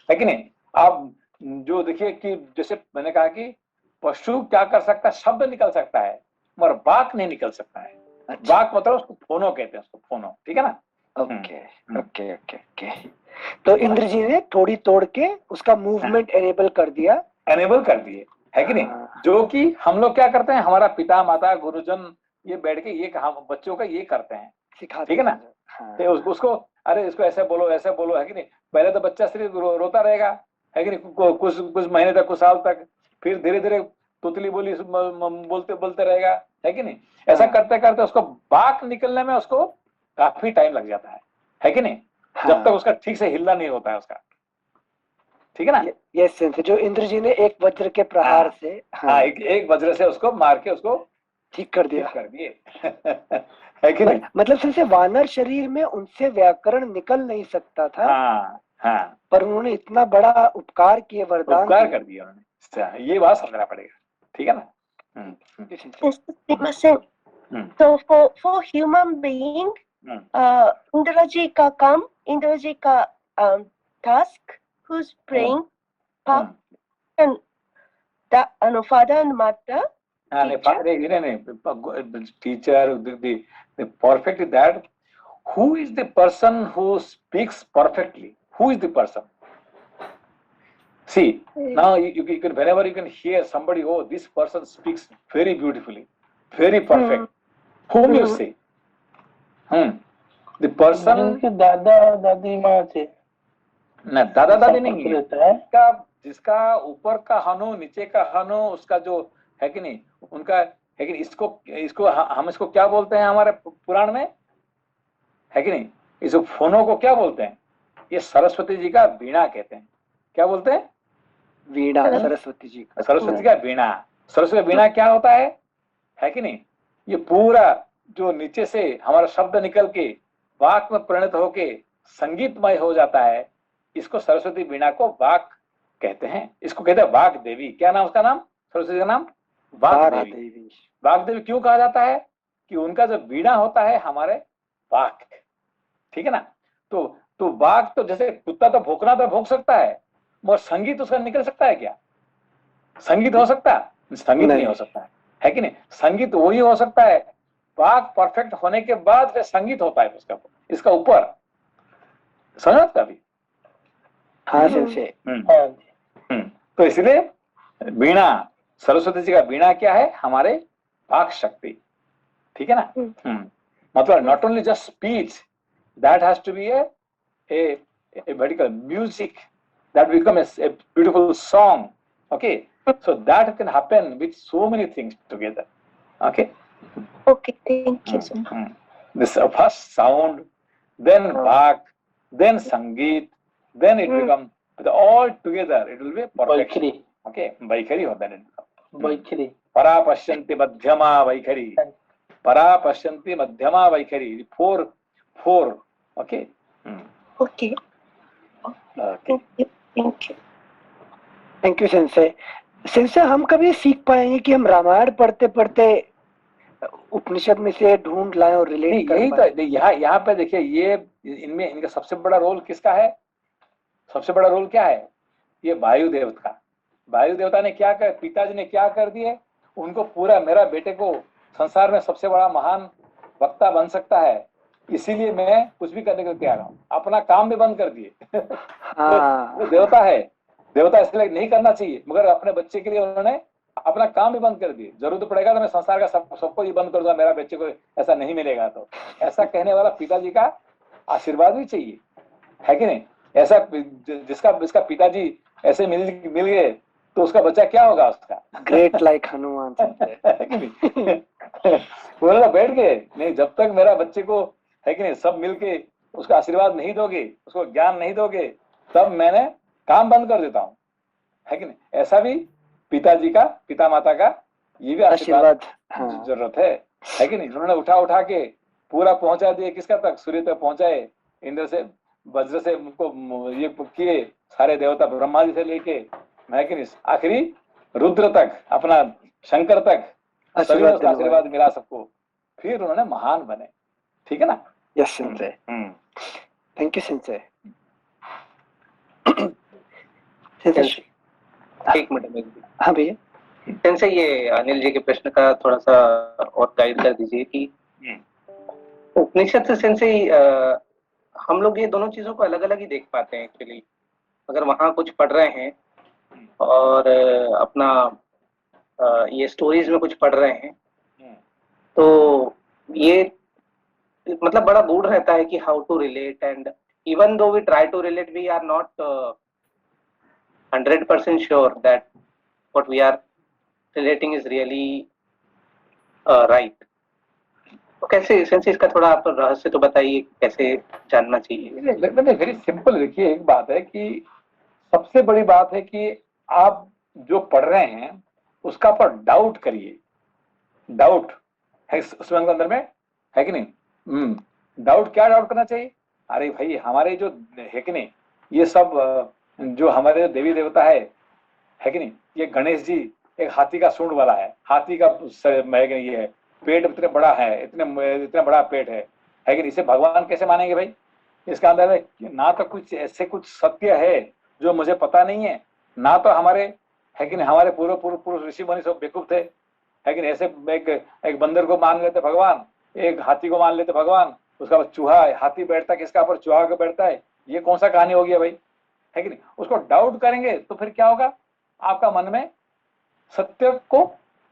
है कि नहीं। आप जो देखिए कि जैसे मैंने कहा कि पशु क्या कर सकता है, शब्द निकल सकता है, मगर वाक नहीं निकल सकता है। वाक मतलब उसको फोनो कहते हैं, उसको फोनो, ठीक है ना। ओके। तो इंद्र जी ने थोड़ी तोड़ के उसका मूवमेंट एनेबल कर दिए, है कि नहीं। जो कि हम लोग क्या करते हैं, हमारा पिता माता गुरुजन ये बैठ के ये हम बच्चों का ये करते हैं, सिखाते, ठीक है ना। तो उसको अरे इसको ऐसे बोलो, है कि नहीं। पहले तो बच्चा सिर्फ रोता रहेगा, है कि नहीं, कुछ महीने तक, कुछ साल तक, फिर धीरे धीरे तुतली बोली बोलते रहेगा, है कि नहीं। ऐसा करते करते उसको बाक निकलने में उसको काफी टाइम लग जाता है कि नहीं, जब तक उसका ठीक से हिलना नहीं होता है उसका, ठीक है ना। यस सेंसे, जो इंद्र जी ने एक वज्र के प्रहार से हाँ, एक वज्र से उसको मार के उसको ठीक कर दिया, कर दिए। है कि नहीं? मतलब सेंसे वानर शरीर में उनसे व्याकरण निकल नहीं सकता था। हाँ हाँ, पर उन्होंने इतना बड़ा उपकार किए, वरदान उपकार कर दिया उन्होंने, ये बात समझना पड़ेगा, ठीक है ना। So for human being, Indra ji का काम, Indra ji का task, who's praying, and the father and mother. Teacher, the perfect is that. Who is the person who speaks perfectly? Who is the person? See, now you can, whenever you can hear somebody, oh, this person speaks very beautifully, very perfect. Whom you say? The person. दादा दादी माँ थे ना, दादा दादी नहीं है, जिसका ऊपर का हनु, नीचे का हनु, उसका जो है कि नहीं, उनका है कि नहीं, इसको हम इसको क्या बोलते हैं हमारे पुराण में, है कि नहीं, इस फोनों को क्या बोलते हैं? ये सरस्वती जी का वीणा कहते हैं। क्या बोलते हैं? वीणा, सरस्वती जी का, सरस्वती का वीणा। सरस्वती वीणा क्या होता है कि नहीं, ये पूरा जो नीचे से हमारा शब्द निकल के वाक में परिणत होके संगीतमय हो जाता है, इसको सरस्वती वीणा को वाक कहते हैं। इसको कहते हैं वाक देवी। क्या नाम उसका नाम? सरस्वती का नाम वाक देवी। वाक देवी क्यों कहा जाता है? कि उनका जो वीणा होता है हमारे वाक, ठीक है ना। तो वाक तो जैसे कुत्ता तो भौंकना तो भौंक सकता है, मगर संगीत उसका निकल सकता है क्या? संगीत हो सकता है? संगीत नहीं हो सकता है कि नहीं। संगीत वही हो सकता है, वाक परफेक्ट होने के बाद फिर संगीत होता है उसका, इसका ऊपर। समझ का भी? हाँ सेंसे। तो इसलिए वीणा, सरस्वती जी का वीणा क्या है? हमारे वाक शक्ति, ठीक है ना। मतलब not only just speech, that has to be a vertical music that becomes a beautiful song. Okay, so that can happen with so many things together. Okay, thank you, sir. This first sound, then Bhak, then Sangeet, then it becomes all together. It will be perfect. Okay, Vaikhari होता है। Vaikhari. Para Pashyanti Madhyama Vaikhari. Para Pashyanti Madhyama Vaikhari. Four. Okay. Okay. Thank you sensei. Sensei, हम कभी सीख पाएंगे कि हम रामायण पढ़ते पढ़ते उपनिषद में से ढूंढ लाएं और रिलेट कर यही तो यहाँ पे देखिए, ये इनमें इनका सबसे बड़ा रोल किसका है? सबसे बड़ा रोल क्या है? ये वायु देवता का। वायु देवता ने क्या कर, पिताजी ने क्या कर दिए, उनको पूरा, मेरा बेटे को संसार में सबसे बड़ा महान वक्ता बन सकता है, इसीलिए मैं कुछ भी करने को तैयार हूँ, अपना काम भी बंद कर दिए। वो देवता है, देवता इसलिए नहीं करना चाहिए, मगर अपने बच्चे के लिए उन्होंने अपना काम भी बंद कर दिए। जरूरत पड़ेगा तो मैं संसार का सबको ही बंद कर दूंगा, मेरा बच्चे को ऐसा नहीं मिलेगा। तो ऐसा कहने वाला पिताजी का आशीर्वाद भी चाहिए, है कि नहीं। ऐसा जिसका पिताजी ऐसे मिल गए तो उसका बच्चा क्या होगा? उसका ग्रेट लाइक हनुमान। बोला बैठ गए, नहीं जब तक मेरा बच्चे को, है कि नहीं, सब मिलके उसका आशीर्वाद नहीं दोगे, उसको ज्ञान नहीं दोगे, तब मैंने काम बंद कर देता हूँ, है कि नहीं। ऐसा भी पिताजी का, पिता माता का ये भी आशीर्वाद जरूरत है कि नहीं। उन्होंने उठा के पूरा पहुंचा दिए, किसका तक? सूर्य तक पहुंचाए, इंद्र से, वज्र से उनको ये किए, सारे देवता ब्रह्मा जी से लेके, है कि नहीं, आखिरी रुद्र तक, अपना शंकर तक आशीर्वाद मिला सबको, फिर उन्होंने महान बने, ठीक है ना। Yes sensei, thank you sensei. एक मिनट। हाँ भैया। सेंसे, ये अनिल जी के प्रश्न का थोड़ा सा और गाइड कर दीजिए कि उपनिषद से सेंसे हम लोग ये दोनों चीजों को अलग अलग ही देख पाते हैं एक्चुअली। अगर वहाँ कुछ पढ़ रहे हैं और अपना ये स्टोरीज में कुछ पढ़ रहे हैं, तो ये मतलब बड़ा गूढ़ रहता है कि how to relate, and even though we try to relate, we are not 100% sure that what we are relating is really right. तो कैसे सेंसे इसका थोड़ा आप रहस्य तो बताइए, कैसे जानना चाहिए? Very simple. देखिए, एक बात है कि सबसे बड़ी बात है कि आप जो पढ़ रहे हैं उसका पर डाउट करिए। डाउट है उसमें अंदर में, है कि नहीं? डाउट, क्या डाउट करना चाहिए? अरे भाई हमारे जो है कि नहीं, ये सब जो हमारे देवी देवता है कि नहीं, ये गणेश जी एक हाथी का सूंड वाला है, हाथी का ये है, पेट इतना बड़ा है, इतना बड़ा पेट है कि नहीं? इसे भगवान कैसे मानेंगे भाई? इसका अंदर में ना तो कुछ ऐसे कुछ सत्य है जो मुझे पता नहीं है, ना तो हमारे है कि नहीं, हमारे पूर्व ऋषि मुनि सब बेवकूफ थे, है कि नहीं? ऐसे एक बंदर को मान लेते भगवान, एक हाथी को मान लेते भगवान, उसका बाद चूहा, हाथी बैठता है किसका पर, चूहा का बैठता है। ये कौन सा कहानी हो गया भाई, है कि नहीं? उसको डाउट करेंगे तो फिर क्या होगा, आपका मन में सत्य को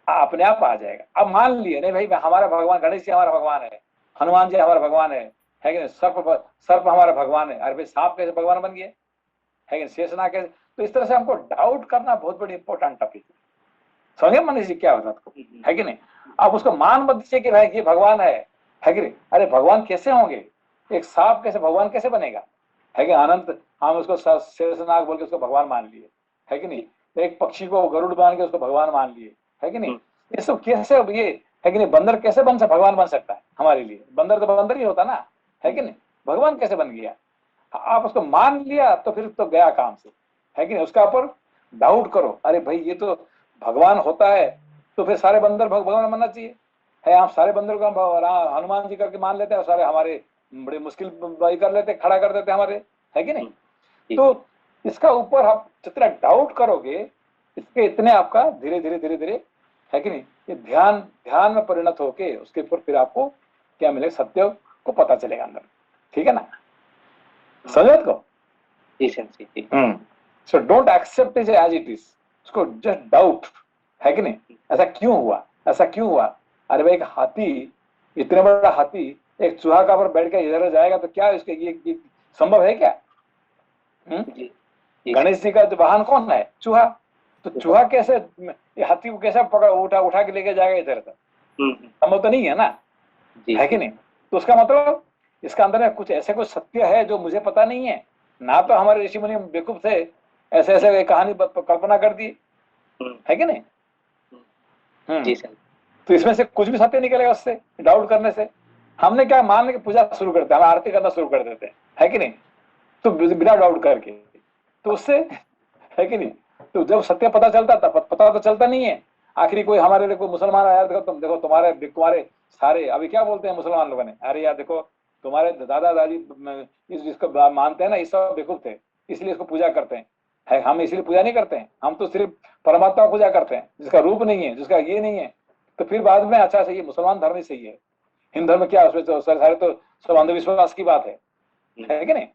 अपने आप आ जाएगा। अब मान लिए नहीं भाई हमारा भगवान गणेश जी हमारा भगवान है, हनुमान जी हमारा भगवान है कि नहीं? सर्प हमारा भगवान है। अरे भाई सांप कैसे भगवान बन गया, है कि नहीं? शेषनाग कैसे? तो इस तरह से हमको डाउट करना बहुत बड़ी इंपॉर्टेंट टॉपिक है। समझे मनीष जी क्या होता आपको, है कि नहीं? आप उसको मान मत दीजिए कि भाई ये भगवान है कि नहीं? अरे भगवान कैसे होंगे, एक सांप कैसे भगवान कैसे बनेगा, है कि अनंत, हम उसको शेषनाग बोल के उसको भगवान मान लिए, है कि नहीं? एक पक्षी को गरुड़ मान के उसको भगवान मान लिए, है कि नहीं? ये सब कैसे, ये है कि नहीं? बंदर कैसे भगवान बन सकता है हमारे लिए? बंदर तो बंदर ही होता ना, है कि नहीं? भगवान कैसे बन गया? आप उसको मान लिया तो फिर तो गया काम से, है कि नहीं? उसका ऊपर डाउट करो, अरे भाई ये तो भगवान होता है तो फिर सारे बंदर भगवान मानना चाहिए है। आप सारे बंदर को हनुमान जी करके मान लेते हैं, सारे हमारे बड़ी मुश्किल कर लेते, खड़ा कर देते हमारे, है कि नहीं? तो इसका ऊपर आप जितना डाउट करोगे इसके इतने आपका धीरे धीरे है कि नहीं, ये ध्यान में परिणत होके उसके ऊपर फिर आपको क्या मिलेगा, सत्य को पता चलेगा अंदर। ठीक है ना, समझ को? So don't accept it as it is, उसको जस्ट डाउट, है कि नहीं? ऐसा क्यों हुआ, ऐसा क्यों हुआ? अरे भाई एक हाथी, इतना बड़ा हाथी एक चूहा का पर बैठ के इधर जाएगा तो क्या इसके ये संभव है क्या? गणेश जी का जो वाहन कौन है? चूहा। तो चूहा कैसे हाथी को कैसे उठा के लेके जाएगा इधर तक? संभव तो नहीं है ना, है कि नहीं? तो उसका मतलब इसका अंदर में कुछ ऐसे कुछ सत्य है जो मुझे पता नहीं है, ना तो हमारे ऋषि मुनि बेवकूफ थे, ऐसे ऐसे कहानी कल्पना कर दी, है कि नहीं? जी सर। तो इसमें से कुछ भी सत्य निकलेगा उससे डाउट करने से। हमने क्या मान के पूजा शुरू करते हैं, हम आरती करना शुरू कर देते हैं, है कि नहीं? तो बिना डाउट करके, तो उससे है कि नहीं? तो जब सत्य पता चलता तब पता तो चलता नहीं है। आखिरी कोई हमारे लिए कोई मुसलमान आया, देखो तुम्हारे सारे अभी क्या बोलते हैं मुसलमान लोगों ने, अरे यार देखो तुम्हारे दादा दादी जिसको मानते हैं ना, ये सब बेवकूफ थे, इसलिए इसको पूजा करते हैं। है हम इसलिए पूजा नहीं करते हैं, हम तो सिर्फ परमात्मा को पूजा करते हैं जिसका रूप नहीं है, जिसका ये नहीं है। तो फिर बाद में अच्छा सही है, मुसलमान धर्म ही सही है, हिंदू धर्म क्या, उसमें तो सारे तो सब अंधविश्वास की बात है कि नहीं?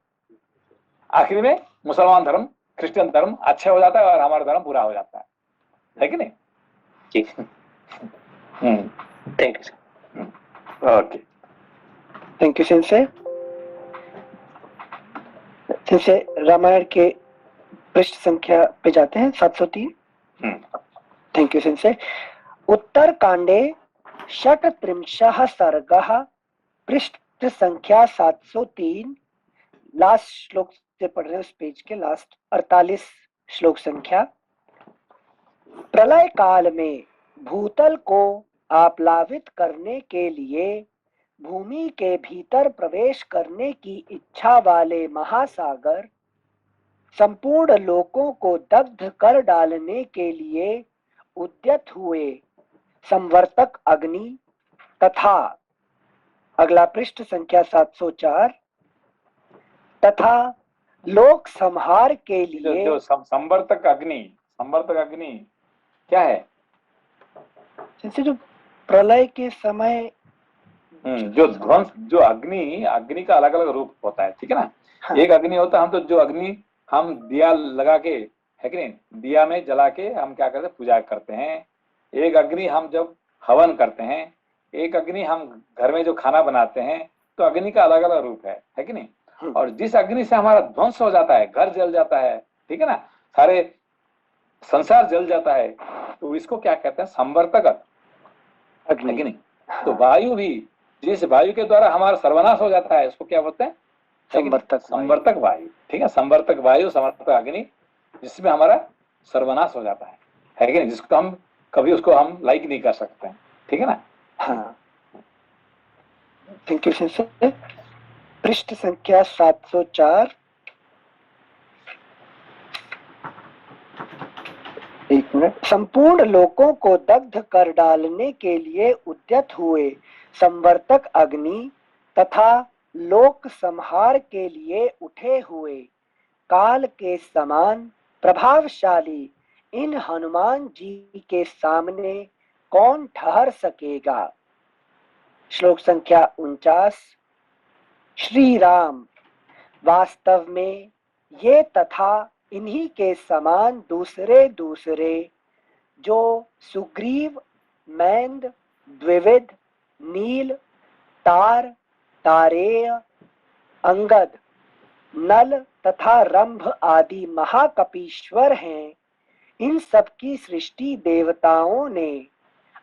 आखिर में मुसलमान धर्म, क्रिश्चियन धर्म अच्छा हो जाता है और हमारा धर्म बुरा हो जाता है कि नहीं? जी। Thank you sir. Okay, thank you sensei. Sensei Ramayana के पृष्ठ संख्या पे जाते हैं 703। Thank you sensei. उत्तर कांडे षट्त्रिंशः सर्गः, पृष्ठ संख्या 703। लास्ट श्लोक से पढ़ रहे हैं, उस पेज के लास्ट 48 श्लोक संख्या। प्रलय काल में भूतल को आप्लावित करने के लिए भूमि के भीतर प्रवेश करने की इच्छा वाले महासागर संपूर्ण लोकों को दग्ध कर डालने के लिए उद्यत हुए संवर्तक अग्नि तथा, अगला पृष्ठ संख्या 704, तथा लोक संहार के लिए जो संवर्तक अग्नि क्या है? जैसे जो प्रलय के समय जो ध्वंस, जो अग्नि का अलग अलग रूप होता है, ठीक है ना? हाँ। एक अग्नि होता है, हम तो जो अग्नि हम दिया लगा के, है कि नहीं, दिया में जला के हम क्या करते हैं, पूजा करते हैं। एक अग्नि हम जब हवन करते हैं, एक अग्नि हम घर में जो खाना बनाते हैं। तो अग्नि का अलग अलग रूप है कि नहीं? और जिस अग्नि से हमारा ध्वंस हो जाता है, घर जल जाता है, ठीक है ना, सारे संसार जल जाता है, तो इसको क्या कहते हैं, संवर्तक अग्नि, है कि नहीं? तो वायु भी, जिस वायु के द्वारा हमारा सर्वनाश हो जाता है, उसको क्या बोलते हैं, संवर्तक वायु। ठीक है, संवर्तक वायु, संवर्तक अग्नि, जिसमें हमारा सर्वनाश हो जाता है कि नहीं, जिसको हम कभी उसको हम लाइक नहीं कर सकते हैं, ठीक है ना। हाँ, थैंक यू सेंसे। पृष्ठ संख्या 704। एक मिनट। संपूर्ण लोकों को दग्ध कर डालने के लिए उद्यत हुए संवर्तक अग्नि तथा लोक संहार के लिए उठे हुए काल के समान प्रभावशाली इन हनुमान जी के सामने कौन ठहर सकेगा। श्लोक संख्या 49। श्री राम वास्तव में ये तथा इन्हीं के समान दूसरे दूसरे जो सुग्रीव, मैंद, द्विविद, नील, तार, तारेय, अंगद, नल तथा रंभ आदि महाकपीश्वर हैं, इन सब की सृष्टि देवताओं ने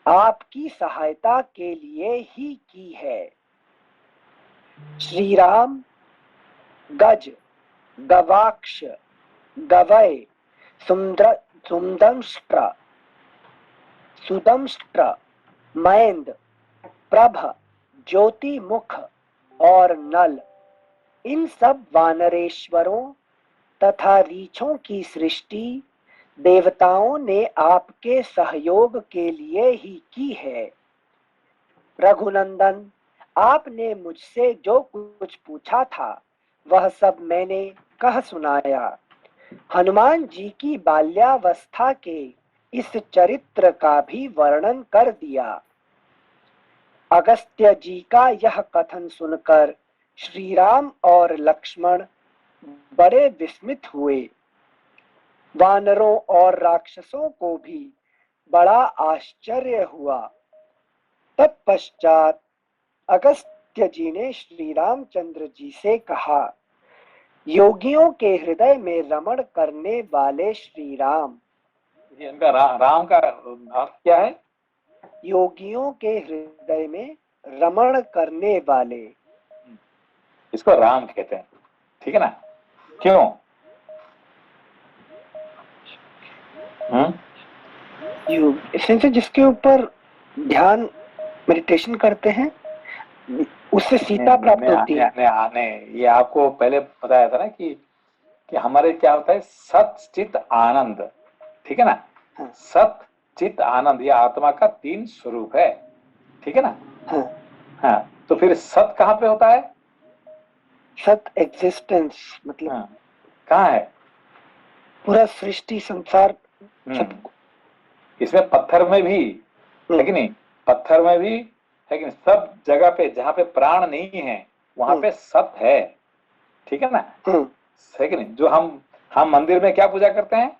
आपकी सहायता के लिए ही की है। श्री राम गज, गवाक्ष, गवय, सुदंष्ट्र, मैंद, प्रभ, ज्योति मुख और नल, इन सब वानरेश्वरों तथा रीछों की सृष्टि देवताओं ने आपके सहयोग के लिए ही की है। रघुनंदन, आपने मुझसे जो कुछ पूछा था वह सब मैंने कह सुनाया। हनुमान जी की बाल्यावस्था के इस चरित्र का भी वर्णन कर दिया। अगस्त्य जी का यह कथन सुनकर श्री राम और लक्ष्मण बड़े विस्मित हुए। वानरों और राक्षसों को भी बड़ा आश्चर्य हुआ। तत्पश्चात अगस्त्य जी ने श्री रामचंद्र जी से कहा, योगियों के हृदय में रमण करने वाले श्री राम। इनका राम का अर्थ क्या है? योगियों के हृदय में रमण करने वाले, इसको राम कहते हैं, ठीक है ना। क्यों? जिसके ऊपर ध्यान मेडिटेशन करते हैं उससे सीता प्राप्त होती है। ये आपको पहले बताया था ना कि हमारे क्या होता है, सत चित आनंद, ठीक है ना। हाँ। सत चित आनंद ये आत्मा का 3 स्वरूप है, ठीक है ना। हाँ। हाँ, तो फिर सत कहाँ पे होता है? सत एग्जिस्टेंस मतलब हाँ, कहाँ है? पूरा सृष्टि संसार इसमें पत्थर में भी है कि नहीं, पत्थर में भी है कि नहीं, सब जगह पे जहाँ पे प्राण नहीं है वहां पे सत है, ठीक है ना। है कि नहीं। जो हम मंदिर में क्या पूजा करते हैं?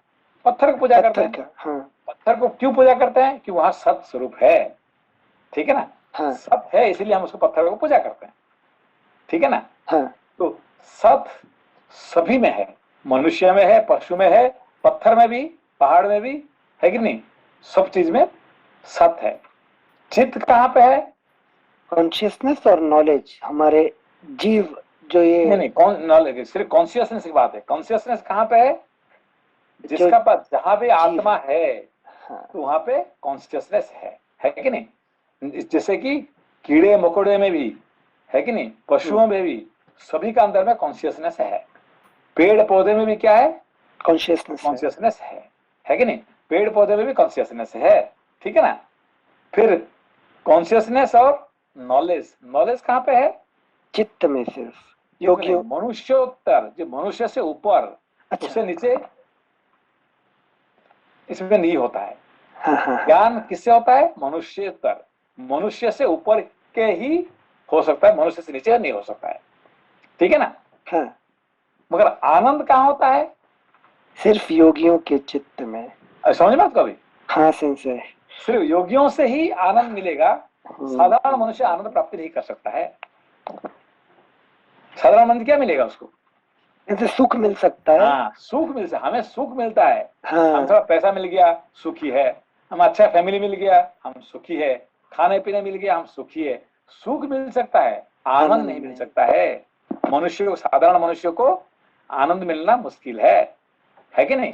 पत्थर को पूजा करते हैं। हाँ। पत्थर को क्यों पूजा करते हैं? कि वहां सत स्वरूप है, ठीक है ना। हाँ। सत है इसलिए हम उसको पत्थर को पूजा करते हैं, ठीक है ना। हाँ। तो सत सभी में है, मनुष्य में है, पशु में है, पत्थर में भी, पहाड़ में भी, है कि नहीं, सब चीज में सत है। चित्त कहाँ पे है? कॉन्शियसनेस और नॉलेज, हमारे जीव जो ये नहीं कौन नॉलेज, सिर्फ कॉन्शियसनेस की बात है। कॉन्शियसनेस कहाँ पे है? जिसका पास जहां पे आत्मा है तो वहां पे कॉन्शियसनेस है कि नहीं। जैसे कि कीड़े मकोड़े में भी है कि नहीं, पशुओं में भी, सभी का अंदर में कॉन्शियसनेस है। पेड़ पौधे में भी क्या है? कॉन्शियसनेस है कि नहीं। पेड़ पौधे में भी कॉन्शियसनेस है, ठीक है ना। फिर कॉन्शियसनेस और नॉलेज कहाँ पे है? चित्त में। सिर्फ योगियों, मनुष्योत्तर, जो मनुष्य से ऊपर, उससे नीचे इसमें नहीं होता है। ज्ञान किससे होता है? मनुष्योत्तर, मनुष्य से ऊपर के ही हो सकता है, मनुष्य से नीचे नहीं हो सकता है, ठीक है ना। हाँ। मगर आनंद कहाँ होता है? सिर्फ योगियों के चित्त में। समझ में कभी? हाँ सेंसे, सिर्फ योगियों से ही आनंद मिलेगा। साधारण मनुष्य आनंद प्राप्ति नहीं कर सकता है। साधारण आनंद क्या मिलेगा उसको? जैसे सुख मिल सकता है। हाँ, सुख मिल सकता, हमें सुख मिलता है। हाँ। हम थोड़ा पैसा मिल गया, सुखी है। हम अच्छा फैमिली मिल गया, हम सुखी है। खाने पीने मिल गया, हम सुखी है। सुख मिल सकता है, आनंद नहीं मिल सकता है। मनुष्य को, साधारण मनुष्य को आनंद मिलना मुश्किल है, है कि नहीं?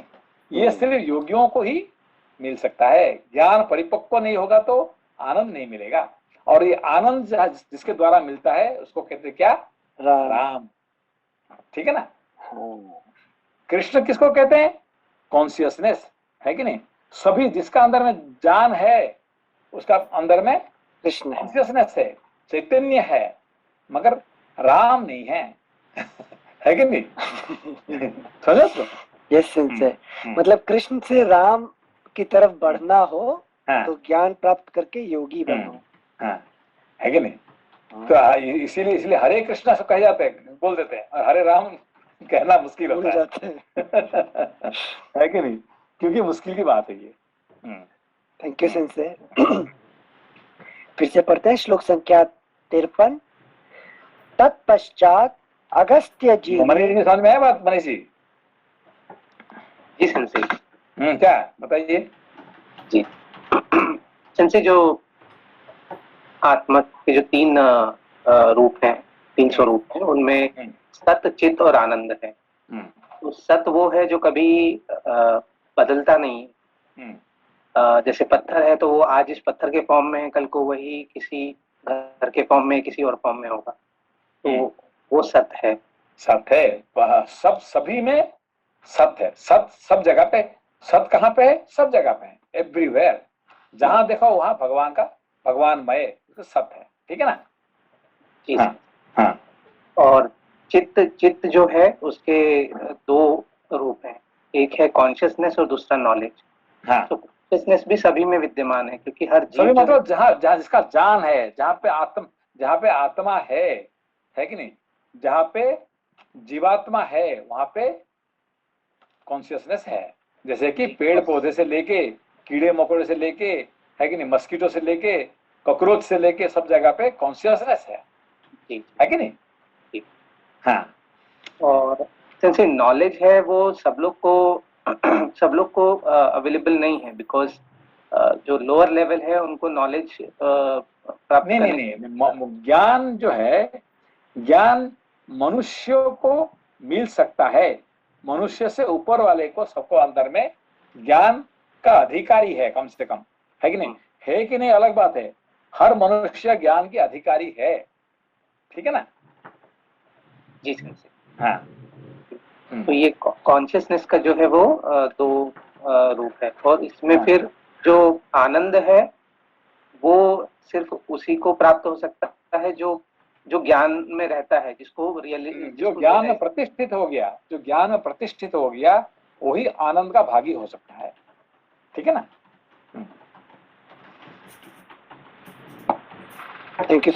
ये सिर्फ योगियों को ही मिल सकता है। ज्ञान परिपक्व नहीं होगा तो आनंद नहीं मिलेगा, और ये आनंद जिसके द्वारा मिलता है उसको कहते हैं क्या? राम। ठीक है ना? कृष्ण किसको कहते हैं? कॉन्शियसनेस, है कि नहीं? सभी जिसका अंदर में जान है उसका अंदर में कृष्ण कॉन्शियसनेस है, चैतन्य है, मगर राम नहीं है। है कि नहीं? समझो उसको? यस सेंसे, मतलब कृष्ण से राम की तरफ बढ़ना हो तो ज्ञान प्राप्त करके योगी बनो। हाँ, है कि नहीं? तो इसीलिए हरे कृष्णा सब कहे जाते हैं, बोल देते हैं, और हरे राम कहना मुश्किल होता है। है कि नहीं? क्योंकि मुश्किल की बात है ये। Thank you sensei. फिर से पढ़ते हैं श्लोक संख्या 53। तत्पश्चात अगस्त्य जी, मनीष जी समझ में आया बात? मनीष जी? जी सेंसे। क्या बताइए जी? सेंसे, जो आत्मा के जो 3 रूप हैं, 3 स्वरूप हैं, उनमें सत, चित और आनंद है। तो सत वो है जो कभी बदलता नहीं है। जैसे पत्थर है तो वो आज इस पत्थर के फॉर्म में है, कल को वही किसी घर के फॉर्म में, किसी और फॉर्म में होगा, तो वो सत है। सत है, सब सभी में सत है। सत सब जगह पे, सत कहाँ पे है? सब जगह पे है, एवरीवेयर। जहां देखो वहां भगवान का, भगवानमय सत है। ठीक है ना? हाँ। और चित्त जो है उसके 2 रूप हैं, एक है कॉन्शियसनेस और दूसरा नॉलेज। तो कॉन्शियसनेस भी सभी में विद्यमान है, क्योंकि हर जीव, सभी मतलब जहाँ जिसका जान है, जहाँ पे आत्मा है कि नहीं? जहाँ पे जीवात्मा है वहां पे कॉन्शियसनेस है। जैसे कि पेड़ पौधे से लेके, कीड़े मकोड़े से लेके, है कि नहीं, मस्कीटो से लेके, कॉकरोच से लेके, सब जगह पे कॉन्शियसनेस है कि नहीं? हाँ। और सिंस नॉलेज है वो सब लोग को अवेलेबल नहीं है, बिकॉज जो लोअर लेवल है उनको नॉलेज प्राप्त नहीं, ज्ञान जो है, ज्ञान मनुष्यों को मिल सकता है। मनुष्य से ऊपर वाले को, सबको अंदर में ज्ञान का अधिकारी है, कम से कम, है कि नहीं? है कि नहीं अलग बात है, हर मनुष्य ज्ञान के अधिकारी है। ठीक है ना? जी सर। हाँ। तो ये कॉन्शियसनेस का जो है वो 2 रूप है, और इसमें फिर जो आनंद है वो सिर्फ उसी को प्राप्त हो सकता है जो ज्ञान में रहता है, जिसको रियलिटी, जो ज्ञान में प्रतिष्ठित हो गया, जो ज्ञान में प्रतिष्ठित हो गया, वही आनंद का भागी हो सकता है। ठीक है ना? Thank you,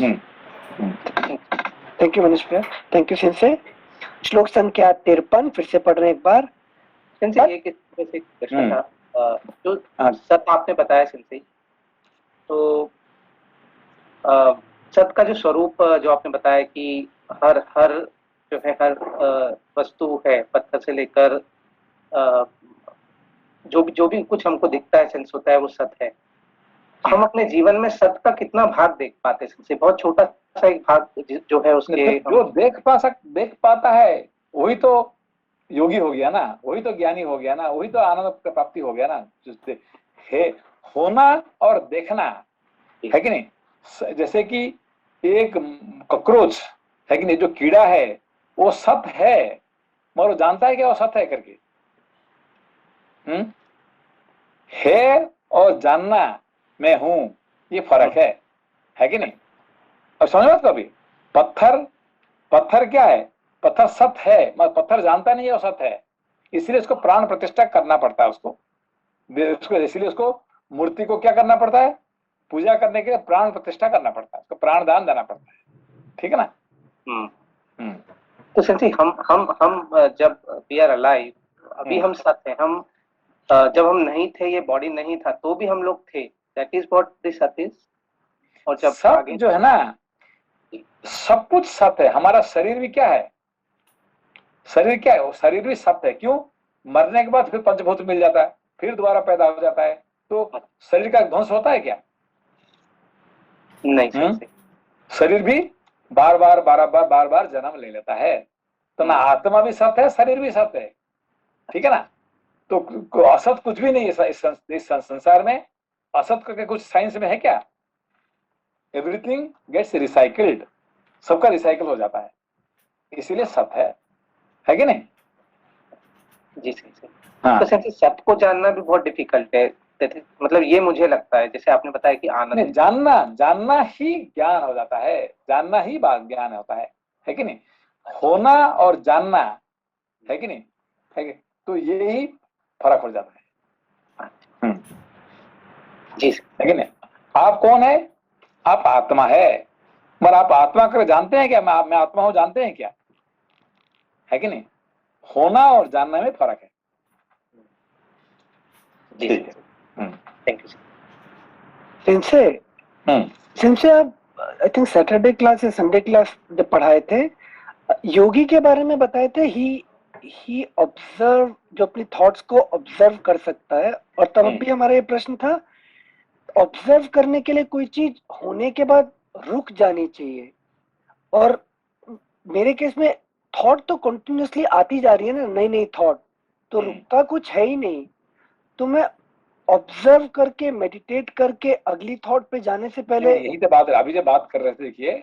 thank you Manish भैया, थैंक यू सेंसे। श्लोक संख्या 53 फिर से पढ़ रहे हैं एक बार। सेंसे एक क्वेश्चन था, जो सत आपने बताया सेंसे, तो सत का जो स्वरूप जो आपने बताया कि हर जो है, हर वस्तु है, पत्थर से लेकर जो भी कुछ हमको दिखता है, सेंस होता है, वो सत है। हम अपने जीवन में सत का कितना भाग देख पाते हैं? बहुत छोटा सा एक भाग जो है उसके, जो देख पाता है वही तो योगी हो गया ना, वही तो ज्ञानी हो गया ना, वही तो आनंद का प्राप्ति हो गया ना। है होना और देखना, है कि नहीं? जैसे कि एक कॉकरोच, है कि नहीं, जो कीड़ा है वो सत है, मगर वो जानता है क्या वो सत है करके? है और जानना मैं हूं, ये फर्क है कि नहीं? और समझ मत कभी, पत्थर क्या है? पत्थर सत है, मगर पत्थर जानता नहीं है वो सत है, इसलिए उसको प्राण प्रतिष्ठा करना पड़ता है। उसको इसलिए उसको मूर्ति को क्या करना पड़ता है? पूजा करने के लिए प्राण प्रतिष्ठा करना पड़ता है, उसको प्राण दान देना पड़ता है। ठीक है ना? तो सेंसी हम जब वी आर अलाइव, अभी हम सत हैं। हम जब हम नहीं थे, ये बॉडी नहीं था, तो भी हम लोग थे। दैट इज व्हाट दिस सत इज। और जब सत जो है ना, सब कुछ सत है। हमारा शरीर भी क्या है? शरीर क्या है? वो शरीर भी सत है। क्यों? मरने के बाद फिर पंचभूत मिल जाता है, फिर दोबारा पैदा हो जाता है, तो शरीर का ध्वंस होता है क्या? नहीं। शरीर भी बार बार जन्म ले लेता है। तो ना आत्मा भी सत है, शरीर भी सत है। ठीक है ना? तो असत कुछ भी नहीं है इस संसार में। असत करके कुछ साइंस में है क्या? एवरीथिंग गेट्स रिसाइकल्ड, सबका रिसाइकल हो जाता है, इसीलिए सत है कि नहीं? जी सही। हाँ। तो सर सत्य को जानना भी बहुत डिफिकल्ट है, मतलब ये मुझे लगता है, जैसे आपने बताया कि आनंद, जानना ही ज्ञान हो जाता है, जानना ही बात ज्ञान होता है कि नहीं? होना और जानना, है कि नहीं? है कि? तो यही फर्क हो जाता है। जी है कि नहीं? आप कौन है? आप आत्मा है, पर आप आत्मा को जानते हैं क्या? मैं आत्मा हूं जानते हैं क्या? है कि नहीं? होना और जानना में फर्क है। ठीक है, थैंक यू। सिंसे आप आई थिंक सैटरडे क्लास या संडे क्लास जब पढ़ाए थे, योगी के बारे में बताए थे, ही ऑब्जर्व, जो अपनी थॉट्स को ऑब्जर्व कर सकता है। और तब भी हमारा ये प्रश्न था, ऑब्जर्व करने के लिए कोई चीज होने के बाद रुक जानी चाहिए, और मेरे केस में थॉट तो कंटिन्यूअसली आती जा रही है ना, नई नई थॉट, तो रुकता कुछ है ही नहीं। तो मैं ऑब्जर्व करके, मेडिटेट करके अगली थॉट पे जाने से पहले, यही तो बात है। अभी जो बात कर रहे थे, देखिए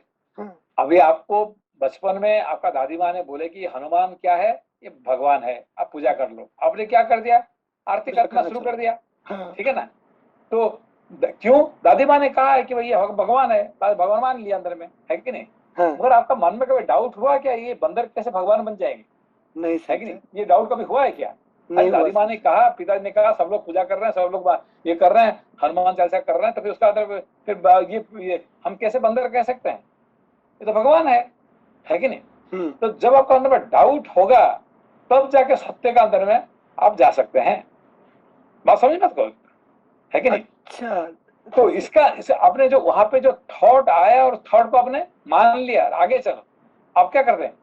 अभी आपको बचपन में आपका दादी माँ ने बोले कि हनुमान क्या है? ये भगवान है, आप पूजा कर लो। आपने क्या कर दिया? आरती करना शुरू कर दिया। ठीक है ना? तो क्यों? दादी माँ ने कहा है कि भाई ये भगवान है, भगवान मान लिया अंदर में, है कि नहीं? मगर आपका मन में कभी डाउट हुआ क्या ये बंदर कैसे भगवान बन जाएंगे? नहीं है कि नहीं? ये डाउट कभी हुआ है क्या? दादी माँ ने कहा, पिताजी ने कहा, सब लोग पूजा कर रहे हैं, सब लोग ये कर रहे हैं, हनुमान चालीसा कर रहे हैं, तो फिर उसका अंदर फिर ये हम कैसे बंदर कह सकते हैं? ये तो भगवान है कि नहीं? तो जब आपका अंदर में डाउट होगा तब जाके सत्य का अंदर में आप जा सकते हैं। बात समझ मत को, है कि नहीं? अच्छा, तो इसे आपने जो वहां पे जो थॉट आया और थॉट को आपने मान लिया, आगे चलो। आप क्या करते हैं?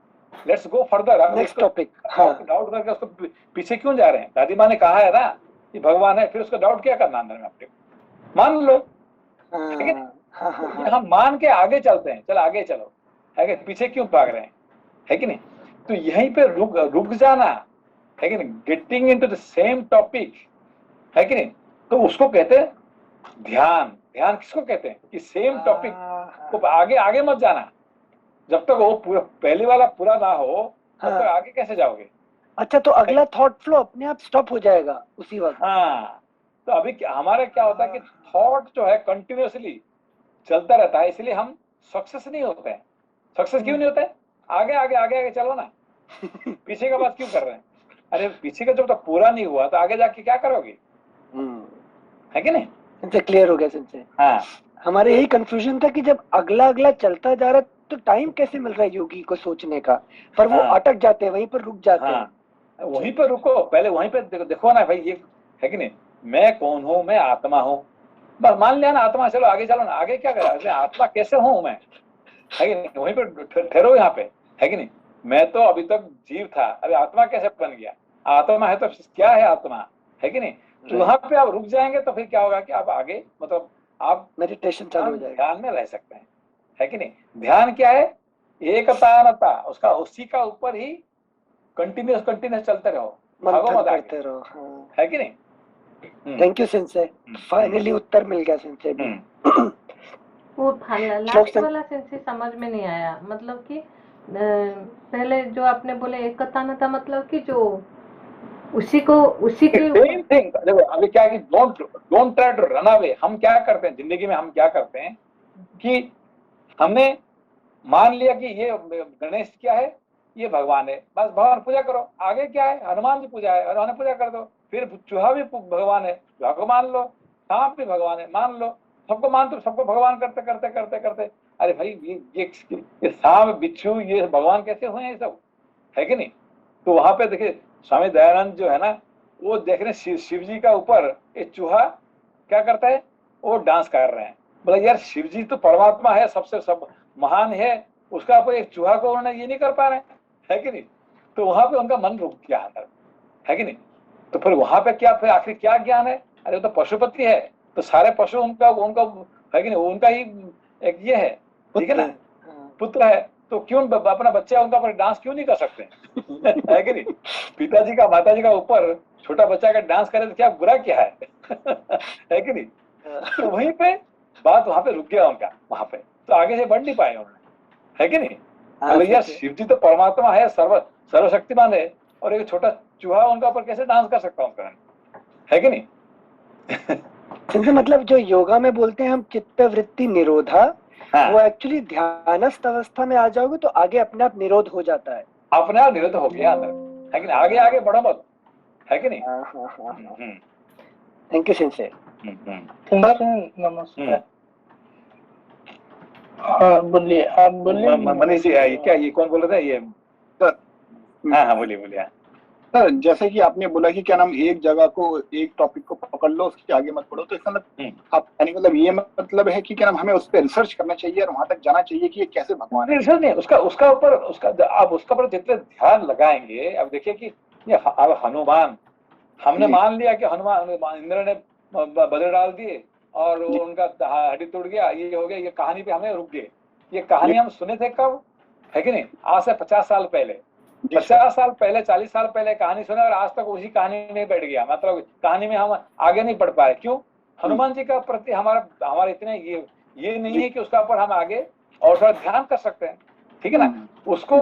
Let's go further, next topic. Doubt करके उसको पीछे क्यों जा रहे हैं? दादी माँ ने कहा है ना कि भगवान है, फिर उसका डाउट क्या करना अंदर में? आपने मान लो, ठीक है? हम मान के आगे चलते हैं, चलो आगे चलो, है कि? पीछे क्यों भाग रहे हैं? है कि नहीं? तो यहीं पे रुक जाना, है कि नहीं? Getting into the same topic, है कि नहीं? तो उसको कहते हैं ध्यान। ध्यान किसको कहते हैं? कि सेम टॉपिक को आगे मत जाना। जब तक वो पूरा पहले वाला पूरा ना हो तब तक आगे कैसे जाओगे? अच्छा, तो अगला थॉट फ्लो अपने आप स्टॉप हो जाएगा उसी वक्त। हाँ, तो अभी हमारे क्या होता है कि थॉट जो है कंटिन्यूअसली चलता रहता है, इसलिए हम सक्सेस नहीं होते हैं। सक्सेस क्यों नहीं होते हैं? आगे आगे आगे आगे चलो ना, पीछे का बात क्यों कर रहे हैं? अरे पीछे का जब तक पूरा नहीं हुआ तो आगे जाके क्या करोगे? है कि नहीं? क्लियर हो गया सिंसे। हाँ, हमारे यही कंफ्यूजन था कि जब अगला चलता जा रहा है तो टाइम कैसे मिल रहा है योगी को सोचने का, पर वो अटक जाते हैं, वहीं पर रुक जाते हैं। वहीं पर रुको, पहले वहीं पे देखो ना भाई, ये है कि नहीं? मैं कौन हूँ? मैं आत्मा हूँ, बस मान लिया ना आत्मा। चलो आगे चलो ना, आगे क्या करा? आत्मा कैसे हूँ मैं? है कि नहीं? वहीं पे ठहरो यहाँ पे, है कि नहीं? मैं तो अभी तक जीव था, अभी आत्मा कैसे बन गया? आत्मा है तो क्या है आत्मा? है कि नहीं? तो वहां पे आप रुक जाएंगे तो फिर क्या होगा कि आप आगे, मतलब आप मेडिटेशन चालू हो जाएगा, ध्यान में रह सकते हैं। है कि नहीं? ध्यान क्या है? एकतानता, उसका उसी का ऊपर ही कंटिन्यूस चलते रहो, भागो मत आगे, करते रहो। है कि नहीं? थैंक यू सेंसे, फाइनली उत्तर मिल गया सेंसे भी। वो लास्ट वाला सेंसे समझ में नहीं आया, मतलब कि पहले जो आपने बोले एकतानता, मतलब कि जो उसी के सेम थिंग। देखो अभी क्या है कि don't try to run away. हम क्या करते हैं जिंदगी में? हम क्या करते हैं कि हमने मान लिया कि ये गणेश क्या है? ये भगवान है, बस भगवान पूजा करो। आगे क्या है? हनुमान जी पूजा है, हनुमान पूजा कर दो। फिर चूहा भी भगवान है, चूहा को मान लो। सांप भी भगवान है, मान लो। सबको मानते, सबको भगवान करते करते करते करते, अरे भाई ये सांप बिच्छू ये भगवान कैसे हुए हैं सब? है कि नहीं? तो वहां पे देखिए स्वामी दयानंद जो है ना, वो देख रहे शिव जी का ऊपर एक चूहा क्या करता है? वो डांस कर रहे हैं। बोला यार शिव जी तो परमात्मा है, सबसे सब महान है, उसका ऊपर एक चूहा को उन्होंने ये नहीं कर पा रहे, है कि नहीं? तो वहां पे उनका मन रुक गया अंदर, है कि नहीं? तो फिर वहां पे क्या, फिर आखिर क्या ज्ञान है? अरे वो तो पशुपति है, तो सारे पशु उनका है कि नहीं? उनका ही एक ये है, ठीक है ना? पुत्र है, तो क्यों अपना बच्चा उनका पर डांस क्यों नहीं कर सकते? है कि नहीं? पिताजी का माताजी का ऊपर छोटा बच्चा अगर डांस करे तो क्या बुरा क्या है है कि नहीं? तो वहीं पे बात वहां पे रुक गया उनका, वहां पे तो आगे से बढ़ नहीं पाए उन्होंने, है कि नहीं? भैया शिव जी तो परमात्मा है, सर्वशक्तिमान है, और एक छोटा चूहा उनका ऊपर कैसे डांस कर सकता हूँ, है कि नहीं? इनसे मतलब जो योगा में बोलते हैं हम चित्त वृत्ति निरोधा, हाँ। वो एक्चुअली ध्यानस्थ अवस्था में आ जाओगे तो आगे अपने आप निरोध हो जाता है, अपने आप निरोध हो गया अंदर, है कि नहीं? आगे आगे बढ़ो मत, है कि नहीं? Thank you sensei. नमस्कार। हाँ बोलिए, आप बोलिए। मनीष जी, ये क्या, ये कौन बोल रहे थे? ये हाँ बोलिए बोलिए। सर जैसे कि आपने बोला कि क्या नाम, एक जगह को, एक टॉपिक को पकड़ लो, उसके आगे मत बढ़ो, तो इसका मतलब आप मतलब ये मतलब है कि क्या नाम, हमें उस पर रिसर्च करना चाहिए और वहां तक जाना चाहिए कि ये कैसे भगवान है। रिसर्च नहीं, उसका ऊपर आप उसका ऊपर जितने ध्यान लगाएंगे, अब देखिए कि ये अब हनुमान, हमने मान लिया कि हनुमान, इंद्र ने बदर डाल दिए और उनका हड्डी टूट गया, ये हो गया, ये कहानी पे हमें रुक गए। ये कहानी हम सुने थे कब, है कि नहीं? आज से 50 साल पहले, 50 साल पहले, 40 साल पहले कहानी सुने और आज तक उसी कहानी में बैठ गया, मतलब कहानी में हम आगे नहीं बढ़ पाए। क्यों? हनुमान जी का प्रति हमारा इतने ये नहीं है कि उसका ऊपर हम आगे और थोड़ा ध्यान कर सकते हैं, ठीक है ना? उसको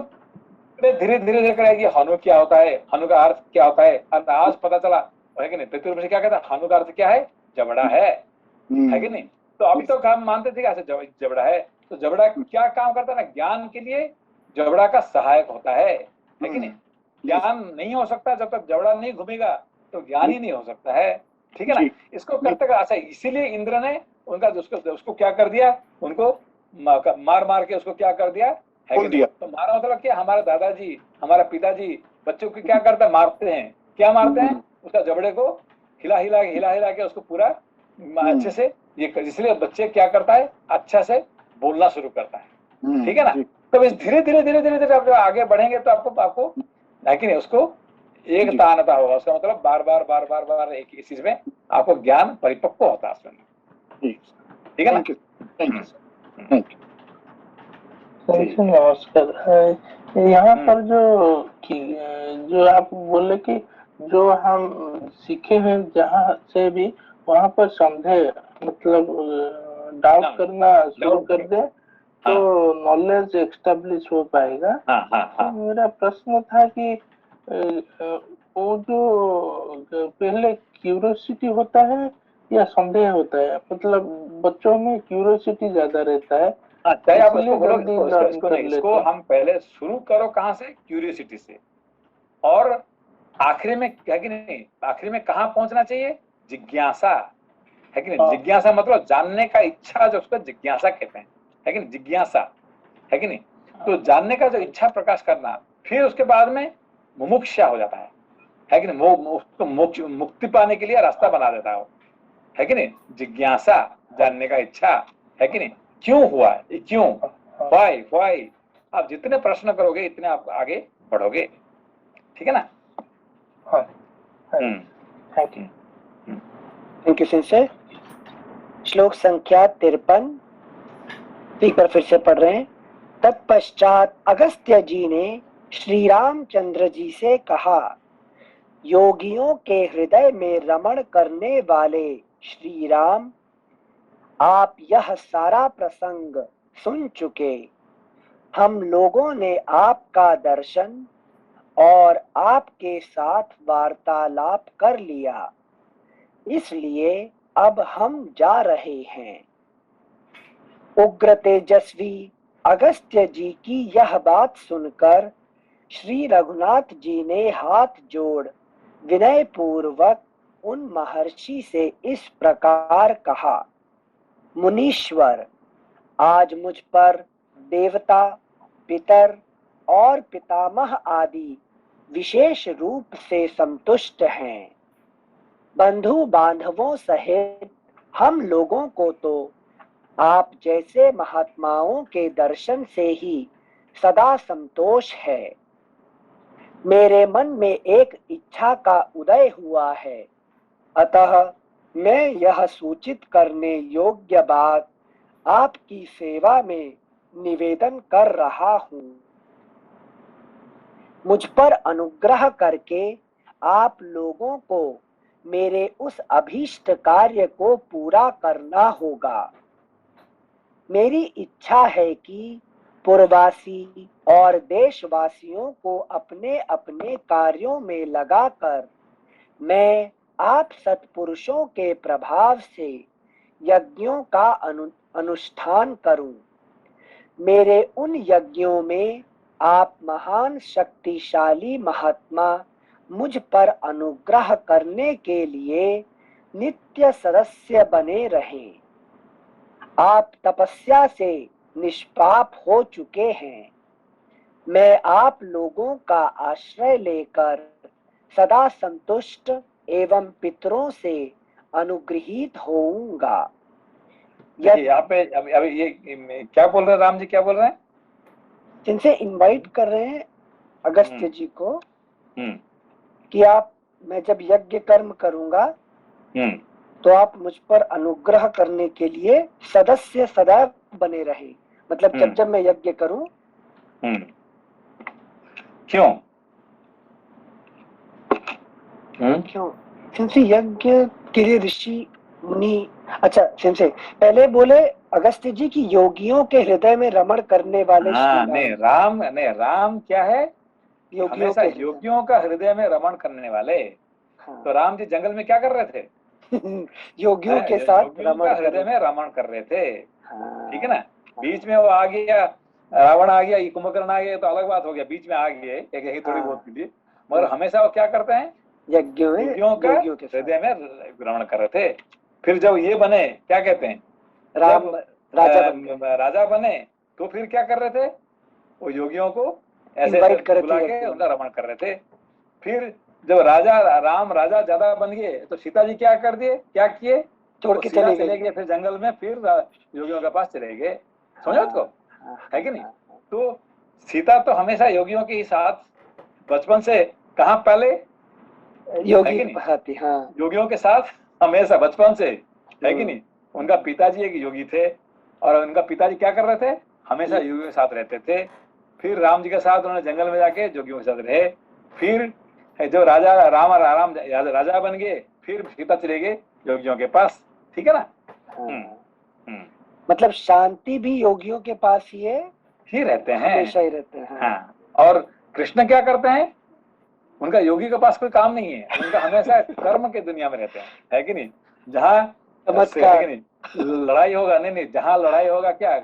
धीरे धीरे करेगी, हनु क्या होता है, हनु का अर्थ क्या होता है, आज पता चला, है कि नहीं? पितृ क्या कहता है, हनु का अर्थ क्या है? जबड़ा है कि नहीं? तो अभी तो हम मानते थे कि जबड़ा है, तो जबड़ा क्या काम करता है ना, ज्ञान के लिए जबड़ा का सहायक होता है कि नहीं? ज्ञान नहीं हो सकता जब तक जबड़ा नहीं घूमेगा, तो ज्ञान ही नहीं हो सकता है, ठीक है ना? इसको करते कर, अच्छा, इसीलिए इंद्र ने उनका उसको क्या कर दिया, उनको मार मार के उसको क्या कर दिया, है कि नहीं? तो मारा मतलब क्या, हमारे दादाजी, हमारा पिताजी बच्चों को क्या करते हैं, मारते हैं। क्या मारते हैं? उसका जबड़े को हिला हिला के उसको पूरा अच्छे से, ये इसलिए बच्चे क्या करता है, अच्छा से बोलना शुरू करता है, ठीक है ना? तो इस धीरे धीरे आप आगे बढ़ेंगे तो आपको है कि नहीं, उसको एक तानता होगा, उसका मतलब बार एक ही चीज में आपको ज्ञान परिपक्व होता है उसमें, ठीक है ना? नमस्कार। यहाँ पर जो आप बोले कि जो हम सीखे हैं जहाँ से भी, वहाँ पर संदेह मतलब डाउट करना शुरू कर दे तो नॉलेज एस्टेब्लिश हो पाएगा। तो मेरा प्रश्न था कि वो जो पहले क्यूरियोसिटी होता है या संदेह होता है, मतलब बच्चों में क्यूरियोसिटी ज्यादा रहता है, चाहे आप इसको बोलो, इसको हम पहले शुरू करो कहाँ से, क्यूरियोसिटी से, और आखिरी में है कि नहीं, आखिरी में कहाँ पहुंचना चाहिए, जिज्ञासा, है कि नहीं? जिज्ञासा मतलब जानने का इच्छा, जो उसको जिज्ञासा कहते हैं, है कि नहीं? जिज्ञासा, है कि नहीं? तो जानने का जो इच्छा प्रकाश करना, फिर उसके बाद में मुमुक्षा हो जाता है कि नहीं? उसको मुक्ति पाने के लिए रास्ता बना देता है कि नहीं? जिज्ञासा, जानने का इच्छा, है कि नहीं? क्यों हुआ, ये क्यों, व्हाई, आप जितने प्रश्न करोगे इतने आप आगे बढ़ोगे, ठीक है ना? Thank you sensei. श्लोक संख्या 53 एक बार फिर से पढ़ रहे हैं। तत्पश्चात अगस्त्य जी ने श्री रामचंद्र जी से कहा, योगियों के हृदय में रमण करने वाले श्री राम, आप यह सारा प्रसंग सुन चुके। हम लोगों ने आपका दर्शन और आपके साथ वार्तालाप कर लिया, इसलिए अब हम जा रहे हैं। उग्र तेजस्वी अगस्त्य जी की यह बात सुनकर श्री रघुनाथ जी ने हाथ जोड़ विनय पूर्वक उन महर्षि से इस प्रकार कहा, मुनीश्वर, आज मुझ पर देवता, पितर और पितामह आदि विशेष रूप से संतुष्ट हैं। बंधु बांधवों सहित हम लोगों को तो आप जैसे महात्माओं के दर्शन से ही सदा संतोष है। मेरे मन में एक इच्छा का उदय हुआ है, अतः मैं यह सूचित करने योग्य बात आपकी सेवा में निवेदन कर रहा हूँ। मुझ पर अनुग्रह करके आप लोगों को मेरे उस अभीष्ट कार्य को पूरा करना होगा। मेरी इच्छा है कि पूर्ववासी और देशवासियों को अपने अपने कार्यों में लगाकर मैं आप सत्पुरुषों के प्रभाव से यज्ञों का अनुष्ठान करूं। मेरे उन यज्ञों में आप महान शक्तिशाली महात्मा मुझ पर अनुग्रह करने के लिए नित्य सदस्य बने रहें। आप तपस्या से निष्पाप हो चुके हैं। मैं आप लोगों का आश्रय लेकर सदा संतुष्ट एवं पितरों से अनुग्रहित होऊंगा। यहाँ पे अभी ये क्या बोल रहे हैं राम जी, क्या बोल रहे हैं? जिनसे इनवाइट कर रहे हैं अगस्त्य जी को कि आप, मैं जब यज्ञ कर्म करूंगा तो आप मुझ पर अनुग्रह करने के लिए सदस्य सदैव बने रहे। मतलब जब जब मैं यज्ञ करूं। क्यों? क्यों? सिंसे यज्ञ के लिए ऋषि मुनि, अच्छा सिंसे पहले बोले अगस्त्य जी की योगियों के हृदय में रमण करने वाले। नहीं, राम क्या है? हमेशा योगियों का हृदय में रमण करने वाले। तो राम जी जंगल में क्या कर रहे थे? योगियों के साथ हृदय में रमण कर रहे थे। ठीक है ना? बीच में वो आ गया, रावण आ गया, कुंभकर्ण आ गया तो अलग बात हो गया, बीच में आ गए एक यही थोड़ी बहुत थी, मगर हमेशा वो क्या करते हैं? योगियों का हृदय में रमण कर रहे थे। फिर जब ये बने, क्या कहते हैं, राम राजा बने, तो फिर क्या कर रहे थे? वो योगियों को ऐसे बुला के उनका रमण कर रहे थे। फिर जब राम राजा ज्यादा बन गए तो सीता जी क्या कर दिए, क्या किए? छोड़ के चले गए फिर जंगल में, फिर योगियों के पास चले गए। समझो उसको, है कि नहीं? तो सीता तो हमेशा योगियों के साथ बचपन से, कहाँ पहले योगी, योगियों के साथ हमेशा बचपन से, है कि नहीं? उनका पिताजी एक योगी थे और उनका पिताजी क्या कर रहे थे? हमेशा योगियों के साथ रहते थे। फिर राम जी के साथ उन्होंने जंगल में जाके योगियों के साथ रहे। फिर जो राजा राजा बन गए, फिर सीता चले गए योगियों के पास। ठीक है ना? मतलब शांति भी योगियों के पास ही रहते हैं, हमेशा ही रहते हैं। हाँ। और कृष्ण क्या करते हैं? उनका योगी के पास कोई काम नहीं है, उनका हमेशा कर्म के दुनिया में रहते हैं, है कि नहीं? जहाँ लड़ाई होगा, नहीं, जहाँ लड़ाई होगा, क्या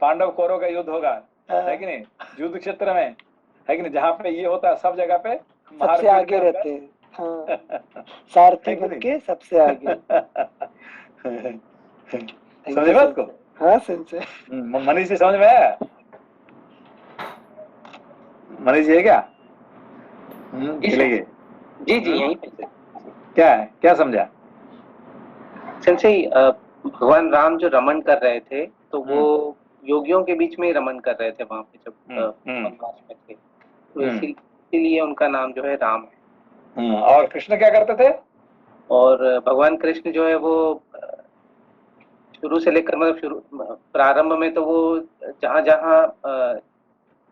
पांडव कौरव का युद्ध होगा, है कि नहीं? युद्ध क्षेत्र में, है कि नहीं? जहाँ पे ये होता है, सब जगह पे सबसे आगे रहते हैं। सारथी बन के सबसे आगे। समझे बात को? हाँ संजय। मनीष जी समझ में आया? मनीष जी है क्या? जी यहीं पे। क्या समझा? संजय, भगवान राम जो रमन कर रहे थे तो वो योगियों के बीच में ही रमन कर रहे थे वहां पे जब वनवास में थे, तो इसीलिए उनका नाम जो है राम है। और कृष्ण क्या करते थे? और भगवान कृष्ण जो है वो शुरू से लेकर, मतलब प्रारंभ में तो वो जहाँ जहाँ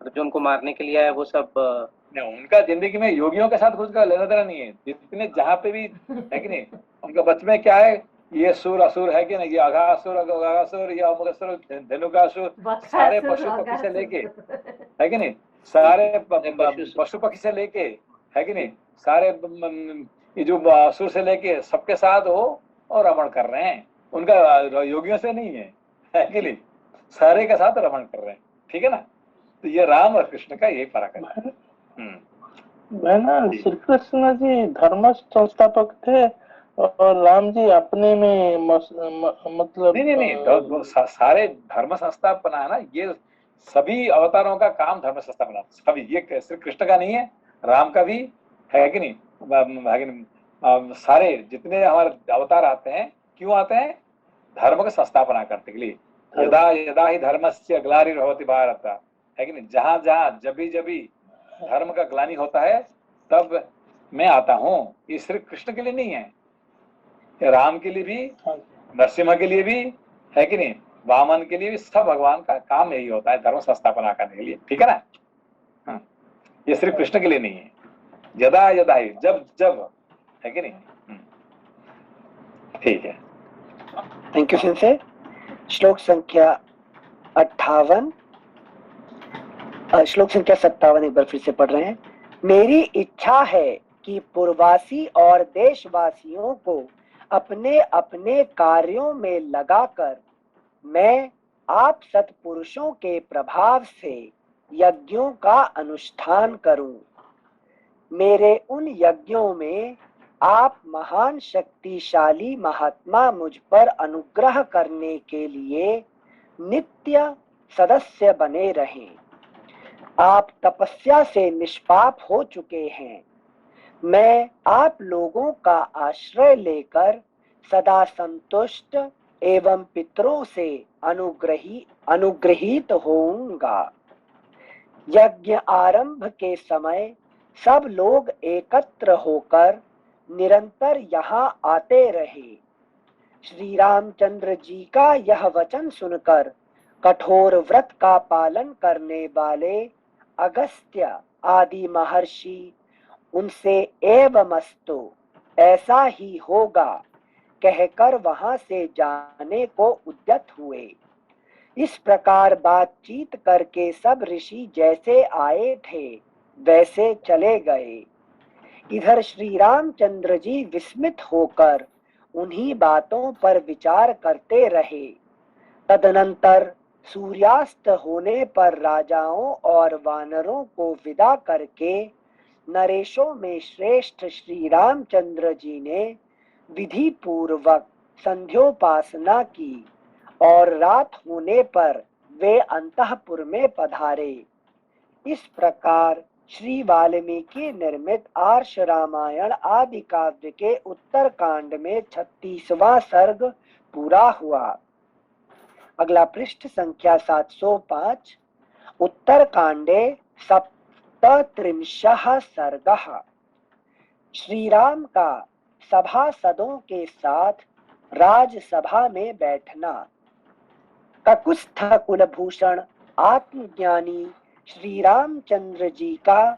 जो उनको मारने के लिए आया वो सब, उनका जिंदगी में योगियों के साथ कुछ का लेना देना नहीं है। जितने जहाँ पे भी, है कि नहीं, उनका बचपन में क्या है, ये सुर असुर, है कि नहीं, ये अघासुर, ये अमुकासुर, धनुकासुर, सारे पशु पक्षी से लेके, है कि नहीं, सारे पशु पक्षी से लेके, है कि नहीं, सारे ये जो असुर से लेके सबके साथ हो और रमण कर रहे हैं। उनका योगियों से नहीं है कि नहीं, सारे के साथ रमण कर रहे हैं। ठीक है ना? तो ये राम और कृष्ण का यही फर्क है। श्री कृष्ण जी धर्म संस्थापक थे और राम जी अपने में मतलब नहीं, सारे धर्म संस्थापना है ना, ये सभी अवतारों का काम धर्म संस्थापना, सभी। ये श्री कृष्ण का नहीं है, राम का भी है कि नहीं, सारे जितने हमारे अवतार आते हैं, क्यों आते हैं? धर्म का संस्थापना करने के लिए। यदा यदा ही धर्मस्य ग्लानिर्भवति भारत, है कि नहीं, जहाँ जहाँ जभी जभी धर्म का ग्लानि होता है तब मैं आता हूँ। ये श्री कृष्ण के लिए नहीं है, राम के लिए भी, नरसिम्हा के लिए भी, है कि नहीं, वामन के लिए भी, सब भगवान का काम यही होता है, धर्म संस्थापना करने के लिए। ठीक है ना? ये सिर्फ कृष्ण के लिए नहीं है, यदा यदा ही, जब जब, है कि नहीं? ठीक है। Thank you sensei. श्लोक संख्या 58, श्लोक संख्या 57 एक बार फिर से पढ़ रहे हैं। मेरी इच्छा है कि पूर्ववासी और देशवासियों को अपने अपने कार्यों में लगाकर मैं आप सत्पुरुषों के प्रभाव से यज्ञों का अनुष्ठान करूं। मेरे उन यज्ञों में आप महान शक्तिशाली महात्मा मुझ पर अनुग्रह करने के लिए नित्य सदस्य बने रहें। आप तपस्या से निष्पाप हो चुके हैं। मैं आप लोगों का आश्रय लेकर सदा संतुष्ट एवं पितरों से अनुग्रहित होऊंगा। यज्ञ आरंभ के समय सब लोग एकत्र होकर निरंतर यहाँ आते रहे। श्री रामचंद्र जी का यह वचन सुनकर कठोर व्रत का पालन करने वाले अगस्त्य आदि महर्षि उनसे एवमस्तु, ऐसा ही होगा, कहकर वहां से जाने को उद्यत हुए। इस प्रकार बातचीत करके सब ऋषि जैसे आए थे वैसे चले गए। इधर श्री रामचंद्र जी विस्मित होकर उन्हीं बातों पर विचार करते रहे। तदनंतर सूर्यास्त होने पर राजाओं और वानरों को विदा करके नरेशों में श्रेष्ठ श्री रामचंद्र जी ने विधि पूर्वक संध्योपासना की और रात होने पर वे अंतःपुर में पधारे। इस प्रकार श्री वाल्मीकि निर्मित आर्ष रामायण आदि काव्य के उत्तर कांड में 36वां सर्ग पूरा हुआ। अगला पृष्ठ संख्या 705। उत्तर कांडे 37 सर्गः। श्री राम का सभासदों के साथ राजसभा में बैठना। ककुस्थ कुलभूषण आत्मज्ञानी श्री रामचंद्र जी का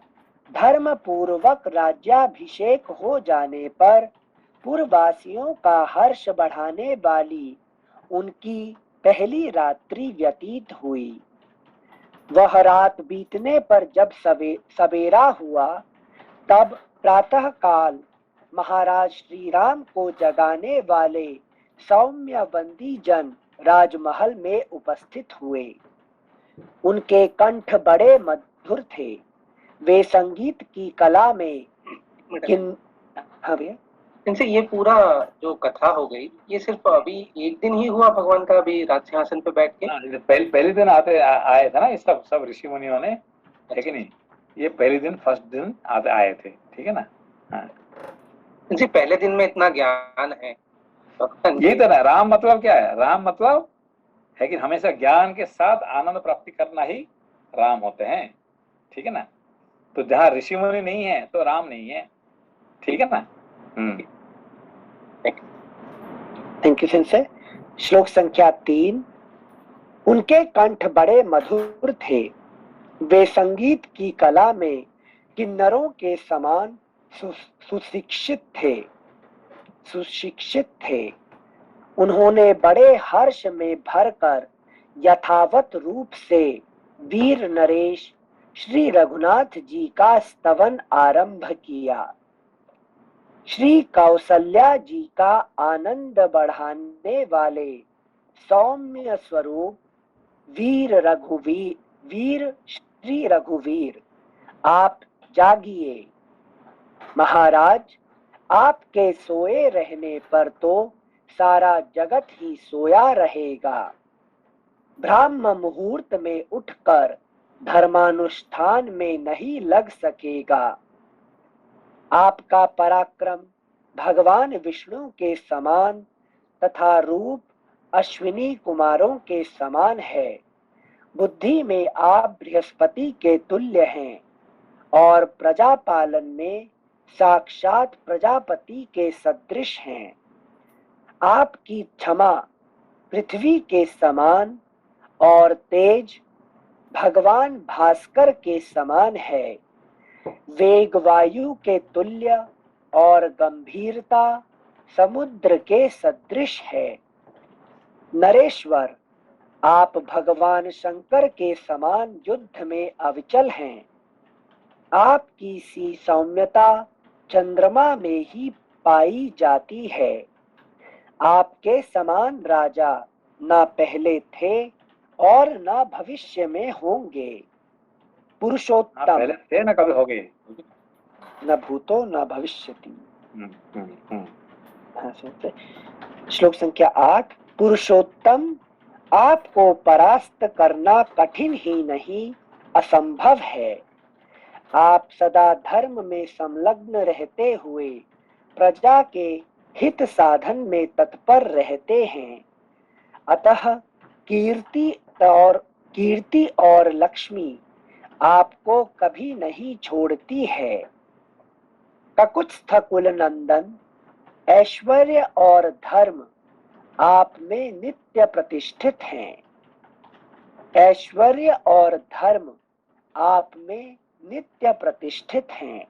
धर्म पूर्वक राज्याभिषेक हो जाने पर पूर्ववासियों का हर्ष बढ़ाने वाली उनकी पहली रात्रि व्यतीत हुई। वह रात बीतने पर जब सवेरा हुआ तब प्रातः काल महाराज श्री राम को जगाने वाले सौम्य बंदी जन राजमहल में उपस्थित हुए। उनके कंठ बड़े मधुर थे। वे संगीत की कला में हाँ भैया, इनसे ये पूरा जो कथा हो गई ये सिर्फ अभी एक दिन ही हुआ भगवान का, अभी राज सिंहासन पे बैठ के? पहले दिन आए थे ना ये सब ऋषि मुनियों ने, है कि नहीं? ये पहले दिन, फर्स्ट दिन आए थे, ठीक है ना? हाँ, इनसे पहले दिन में इतना ज्ञान है। यही तो ना, राम मतलब क्या है? राम मतलब है कि हमेशा ज्ञान के साथ आनंद प्राप्ति करना ही राम होते हैं, ठीक है ना? तो जहाँ ऋषि मुनि नहीं है तो राम नहीं है, ठीक है ना? Thank you sensei. श्लोक संख्या 3। उनके कंठ बड़े मधुर थे। वे संगीत की कला में किन्नरों के समान सुशिक्षित थे। उन्होंने बड़े हर्ष में भरकर यथावत रूप से वीर नरेश श्री रघुनाथ जी का स्तवन आरंभ किया। श्री कौसल्या जी का आनंद बढ़ाने वाले सौम्य स्वरूप वीर श्री रघुवीर, आप जागिए। महाराज, आपके सोए रहने पर तो सारा जगत ही सोया रहेगा। ब्राह्म मुहूर्त में उठकर धर्मानुष्ठान में नहीं लग सकेगा। आपका पराक्रम भगवान विष्णु के समान तथा रूप अश्विनी कुमारों के समान है। बुद्धि में आप बृहस्पति के तुल्य हैं और प्रजा पालन में साक्षात प्रजापति के सदृश हैं। आपकी क्षमा पृथ्वी के समान और तेज भगवान भास्कर के समान है। वेग वायु के तुल्य और गंभीरता समुद्र के सदृश है। नरेश्वर, आप भगवान शंकर के समान युद्ध में अविचल हैं। आपकी सी सौम्यता चंद्रमा में ही पाई जाती है। आपके समान राजा न पहले थे और न भविष्य में होंगे। पुरुषोत्तम, पहले थे न कभी हो गए, न भूतो न भविष्यति। श्लोक संख्या 8। पुरुषोत्तम, आपको परास्त करना कठिन ही नहीं असंभव है। आप सदा धर्म में संलग्न रहते हुए प्रजा के हित साधन में तत्पर रहते हैं। अतः कीर्ति और लक्ष्मी आपको कभी नहीं छोड़ती है। ककुत्स्थ कुल नंदन, ऐश्वर्य और धर्म आप में नित्य प्रतिष्ठित हैं। ऐश्वर्य और धर्म आप में नित्य प्रतिष्ठित हैं।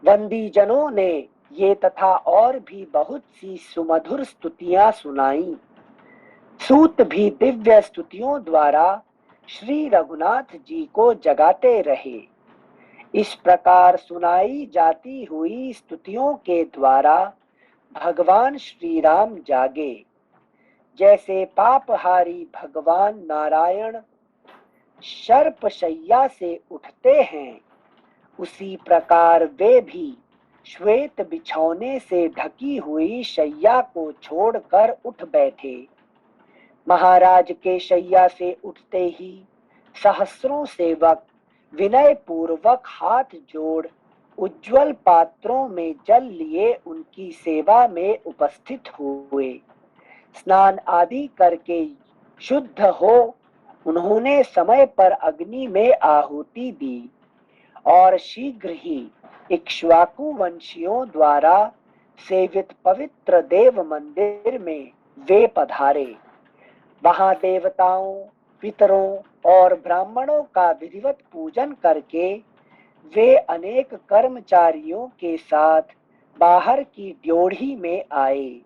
वंदी जनों ने ये तथा और भी बहुत सी सुमधुर स्तुतियां सुनाई। सूत भी दिव्य स्तुतियों द्वारा श्री रघुनाथ जी को जगाते रहे। इस प्रकार सुनाई जाती हुई स्तुतियों के द्वारा भगवान श्री राम जागे। जैसे पापहारी भगवान नारायण सर्पशय्या से उठते हैं, उसी प्रकार वे भी श्वेत बिछौने से ढकी हुई शैया को छोड़कर उठ बैठे। महाराज के शैया से उठते ही सहस्रों सेवक विनय पूर्वक हाथ जोड़ उज्जवल पात्रों में जल लिए उनकी सेवा में उपस्थित हुए। स्नान आदि करके शुद्ध हो उन्होंने समय पर अग्नि में आहुति दी और शीघ्र ही इक्ष्वाकु वंशियों द्वारा सेवित पवित्र देव मंदिर में वे पधारे। वहां देवताओं, पितरों और ब्राह्मणों का विधिवत पूजन करके वे अनेक कर्मचारियों के साथ बाहर की ड्योढ़ी में आए।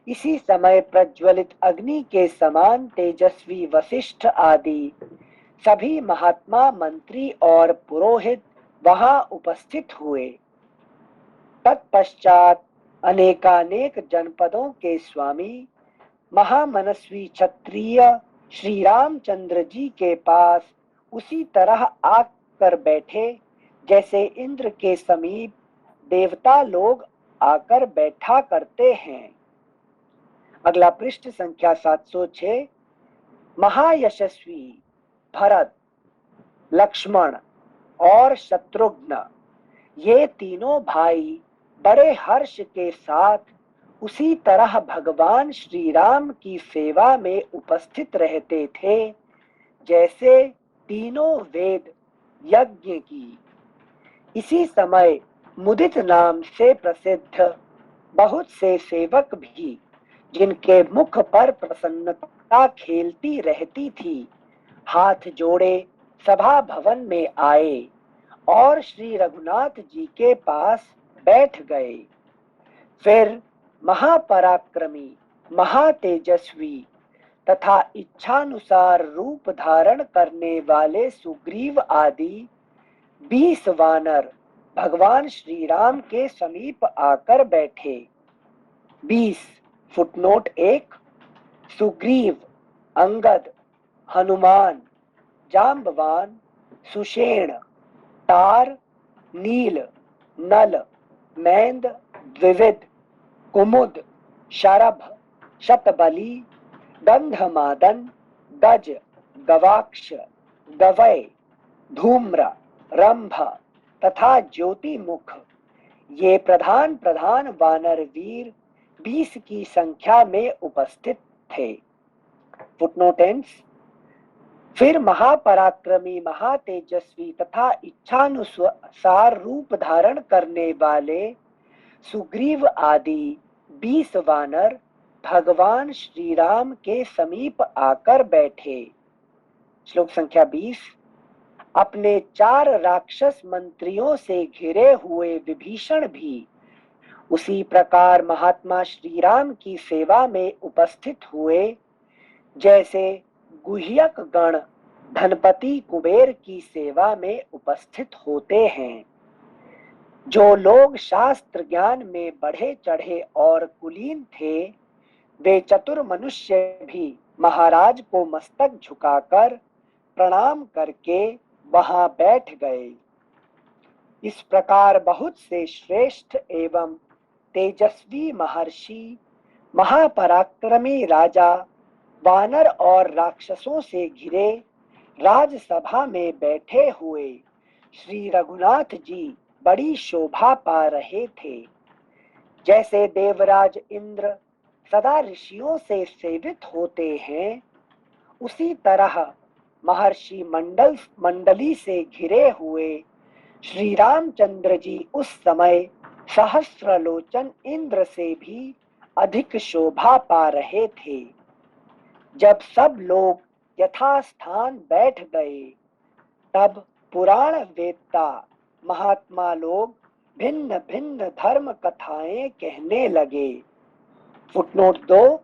इसी समय प्रज्वलित अग्नि के समान तेजस्वी वशिष्ठ आदि सभी महात्मा, मंत्री और पुरोहित वहां उपस्थित हुए। तत्पश्चात अनेकानेक जनपदों के स्वामी महामनस्वी क्षत्रिय श्री रामचंद्र जी के पास उसी तरह आकर बैठे जैसे इंद्र के समीप देवता लोग आकर बैठा करते हैं। अगला पृष्ठ संख्या 706। महायशस्वी भरत, लक्ष्मण और शत्रुघ्न ये तीनों भाई बड़े हर्ष के साथ उसी तरह भगवान श्री राम की सेवा में उपस्थित रहते थे जैसे तीनों वेद यज्ञ की। इसी समय मुदित नाम से प्रसिद्ध बहुत से सेवक भी, जिनके मुख पर प्रसन्नता खेलती रहती थी, हाथ जोड़े सभा भवन में आए और श्री रघुनाथ जी के पास बैठ गए। फिर महापराक्रमी, महातेजस्वी तथा इच्छानुसार रूप धारण करने वाले सुग्रीव आदि 20 वानर भगवान श्री राम के समीप आकर बैठे। 20 फुटनोट 1। सुग्रीव, अंगद, हनुमान, जाम्बवान, सुषेण, तार, नील, नल, मैंद, द्विविद, कुमुद, शरभ, शतबली, गंधमादन, गज, गवाक्ष, गवय, धूम्र, रंभ तथा ज्योतिमुख ये प्रधान प्रधान वानर वीर 20 की संख्या में उपस्थित थे। फुटनोट। फिर महापराक्रमी, महातेजस्वी तथा इच्छानुसार रूप धारण करने वाले सुग्रीव आदि 20 वानर भगवान श्री राम के समीप आकर बैठे। श्लोक संख्या 20। अपने 4 राक्षस मंत्रियों से घिरे हुए विभीषण भी उसी प्रकार महात्मा श्री राम की सेवा में उपस्थित हुए जैसे गुह्यक गण धनपति कुबेर की सेवा में उपस्थित होते हैं। जो लोग शास्त्र ज्ञान में बढ़े चढ़े और कुलीन थे, वे चतुर मनुष्य भी महाराज को मस्तक झुकाकर प्रणाम करके वहां बैठ गए। इस प्रकार बहुत से श्रेष्ठ एवं तेजस्वी महर्षि, महापराक्रमी राजा, वानर और राक्षसों से घिरे राजसभा में बैठे हुए श्री रघुनाथ जी बड़ी शोभा पा रहे थे। जैसे देवराज इंद्र सदा ऋषियों से सेवित होते हैं, उसी तरह महर्षि मंडली से घिरे हुए श्री रामचंद्र जी उस समय सहस्रलोचन इंद्र से भी अधिक शोभा पा रहे थे। जब सब लोग यथास्थान बैठ गए, तब पुराण वेत्ता महात्मा लोग भिन्न भिन्न धर्म कथाएं कहने लगे। फुटनोट 2,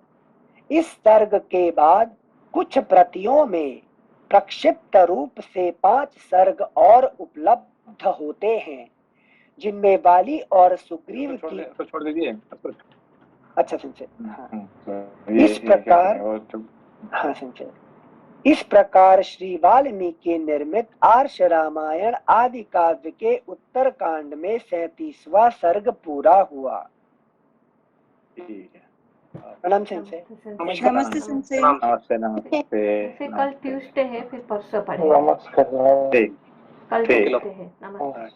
इस सर्ग के बाद कुछ प्रतियों में प्रक्षिप्त रूप से 5 सर्ग और उपलब्ध होते हैं, जिनमें वाली और सुग्रीव की छोड़ दीजिए। अच्छा संजय, इस प्रकार हाँ संजय, इस प्रकार श्री वाल्मीकि निर्मित आर्ष रामायण आदि काव्य के उत्तर कांड में 37वां सर्ग पूरा हुआ। प्रणाम संजय। नमस्ते संजय। नमस्ते नमस्ते। फिर कल ट्यूसडे है, फिर परसों पढ़ेंगे। नमस्कार। कल ट्यूसडे है। नमस्ते।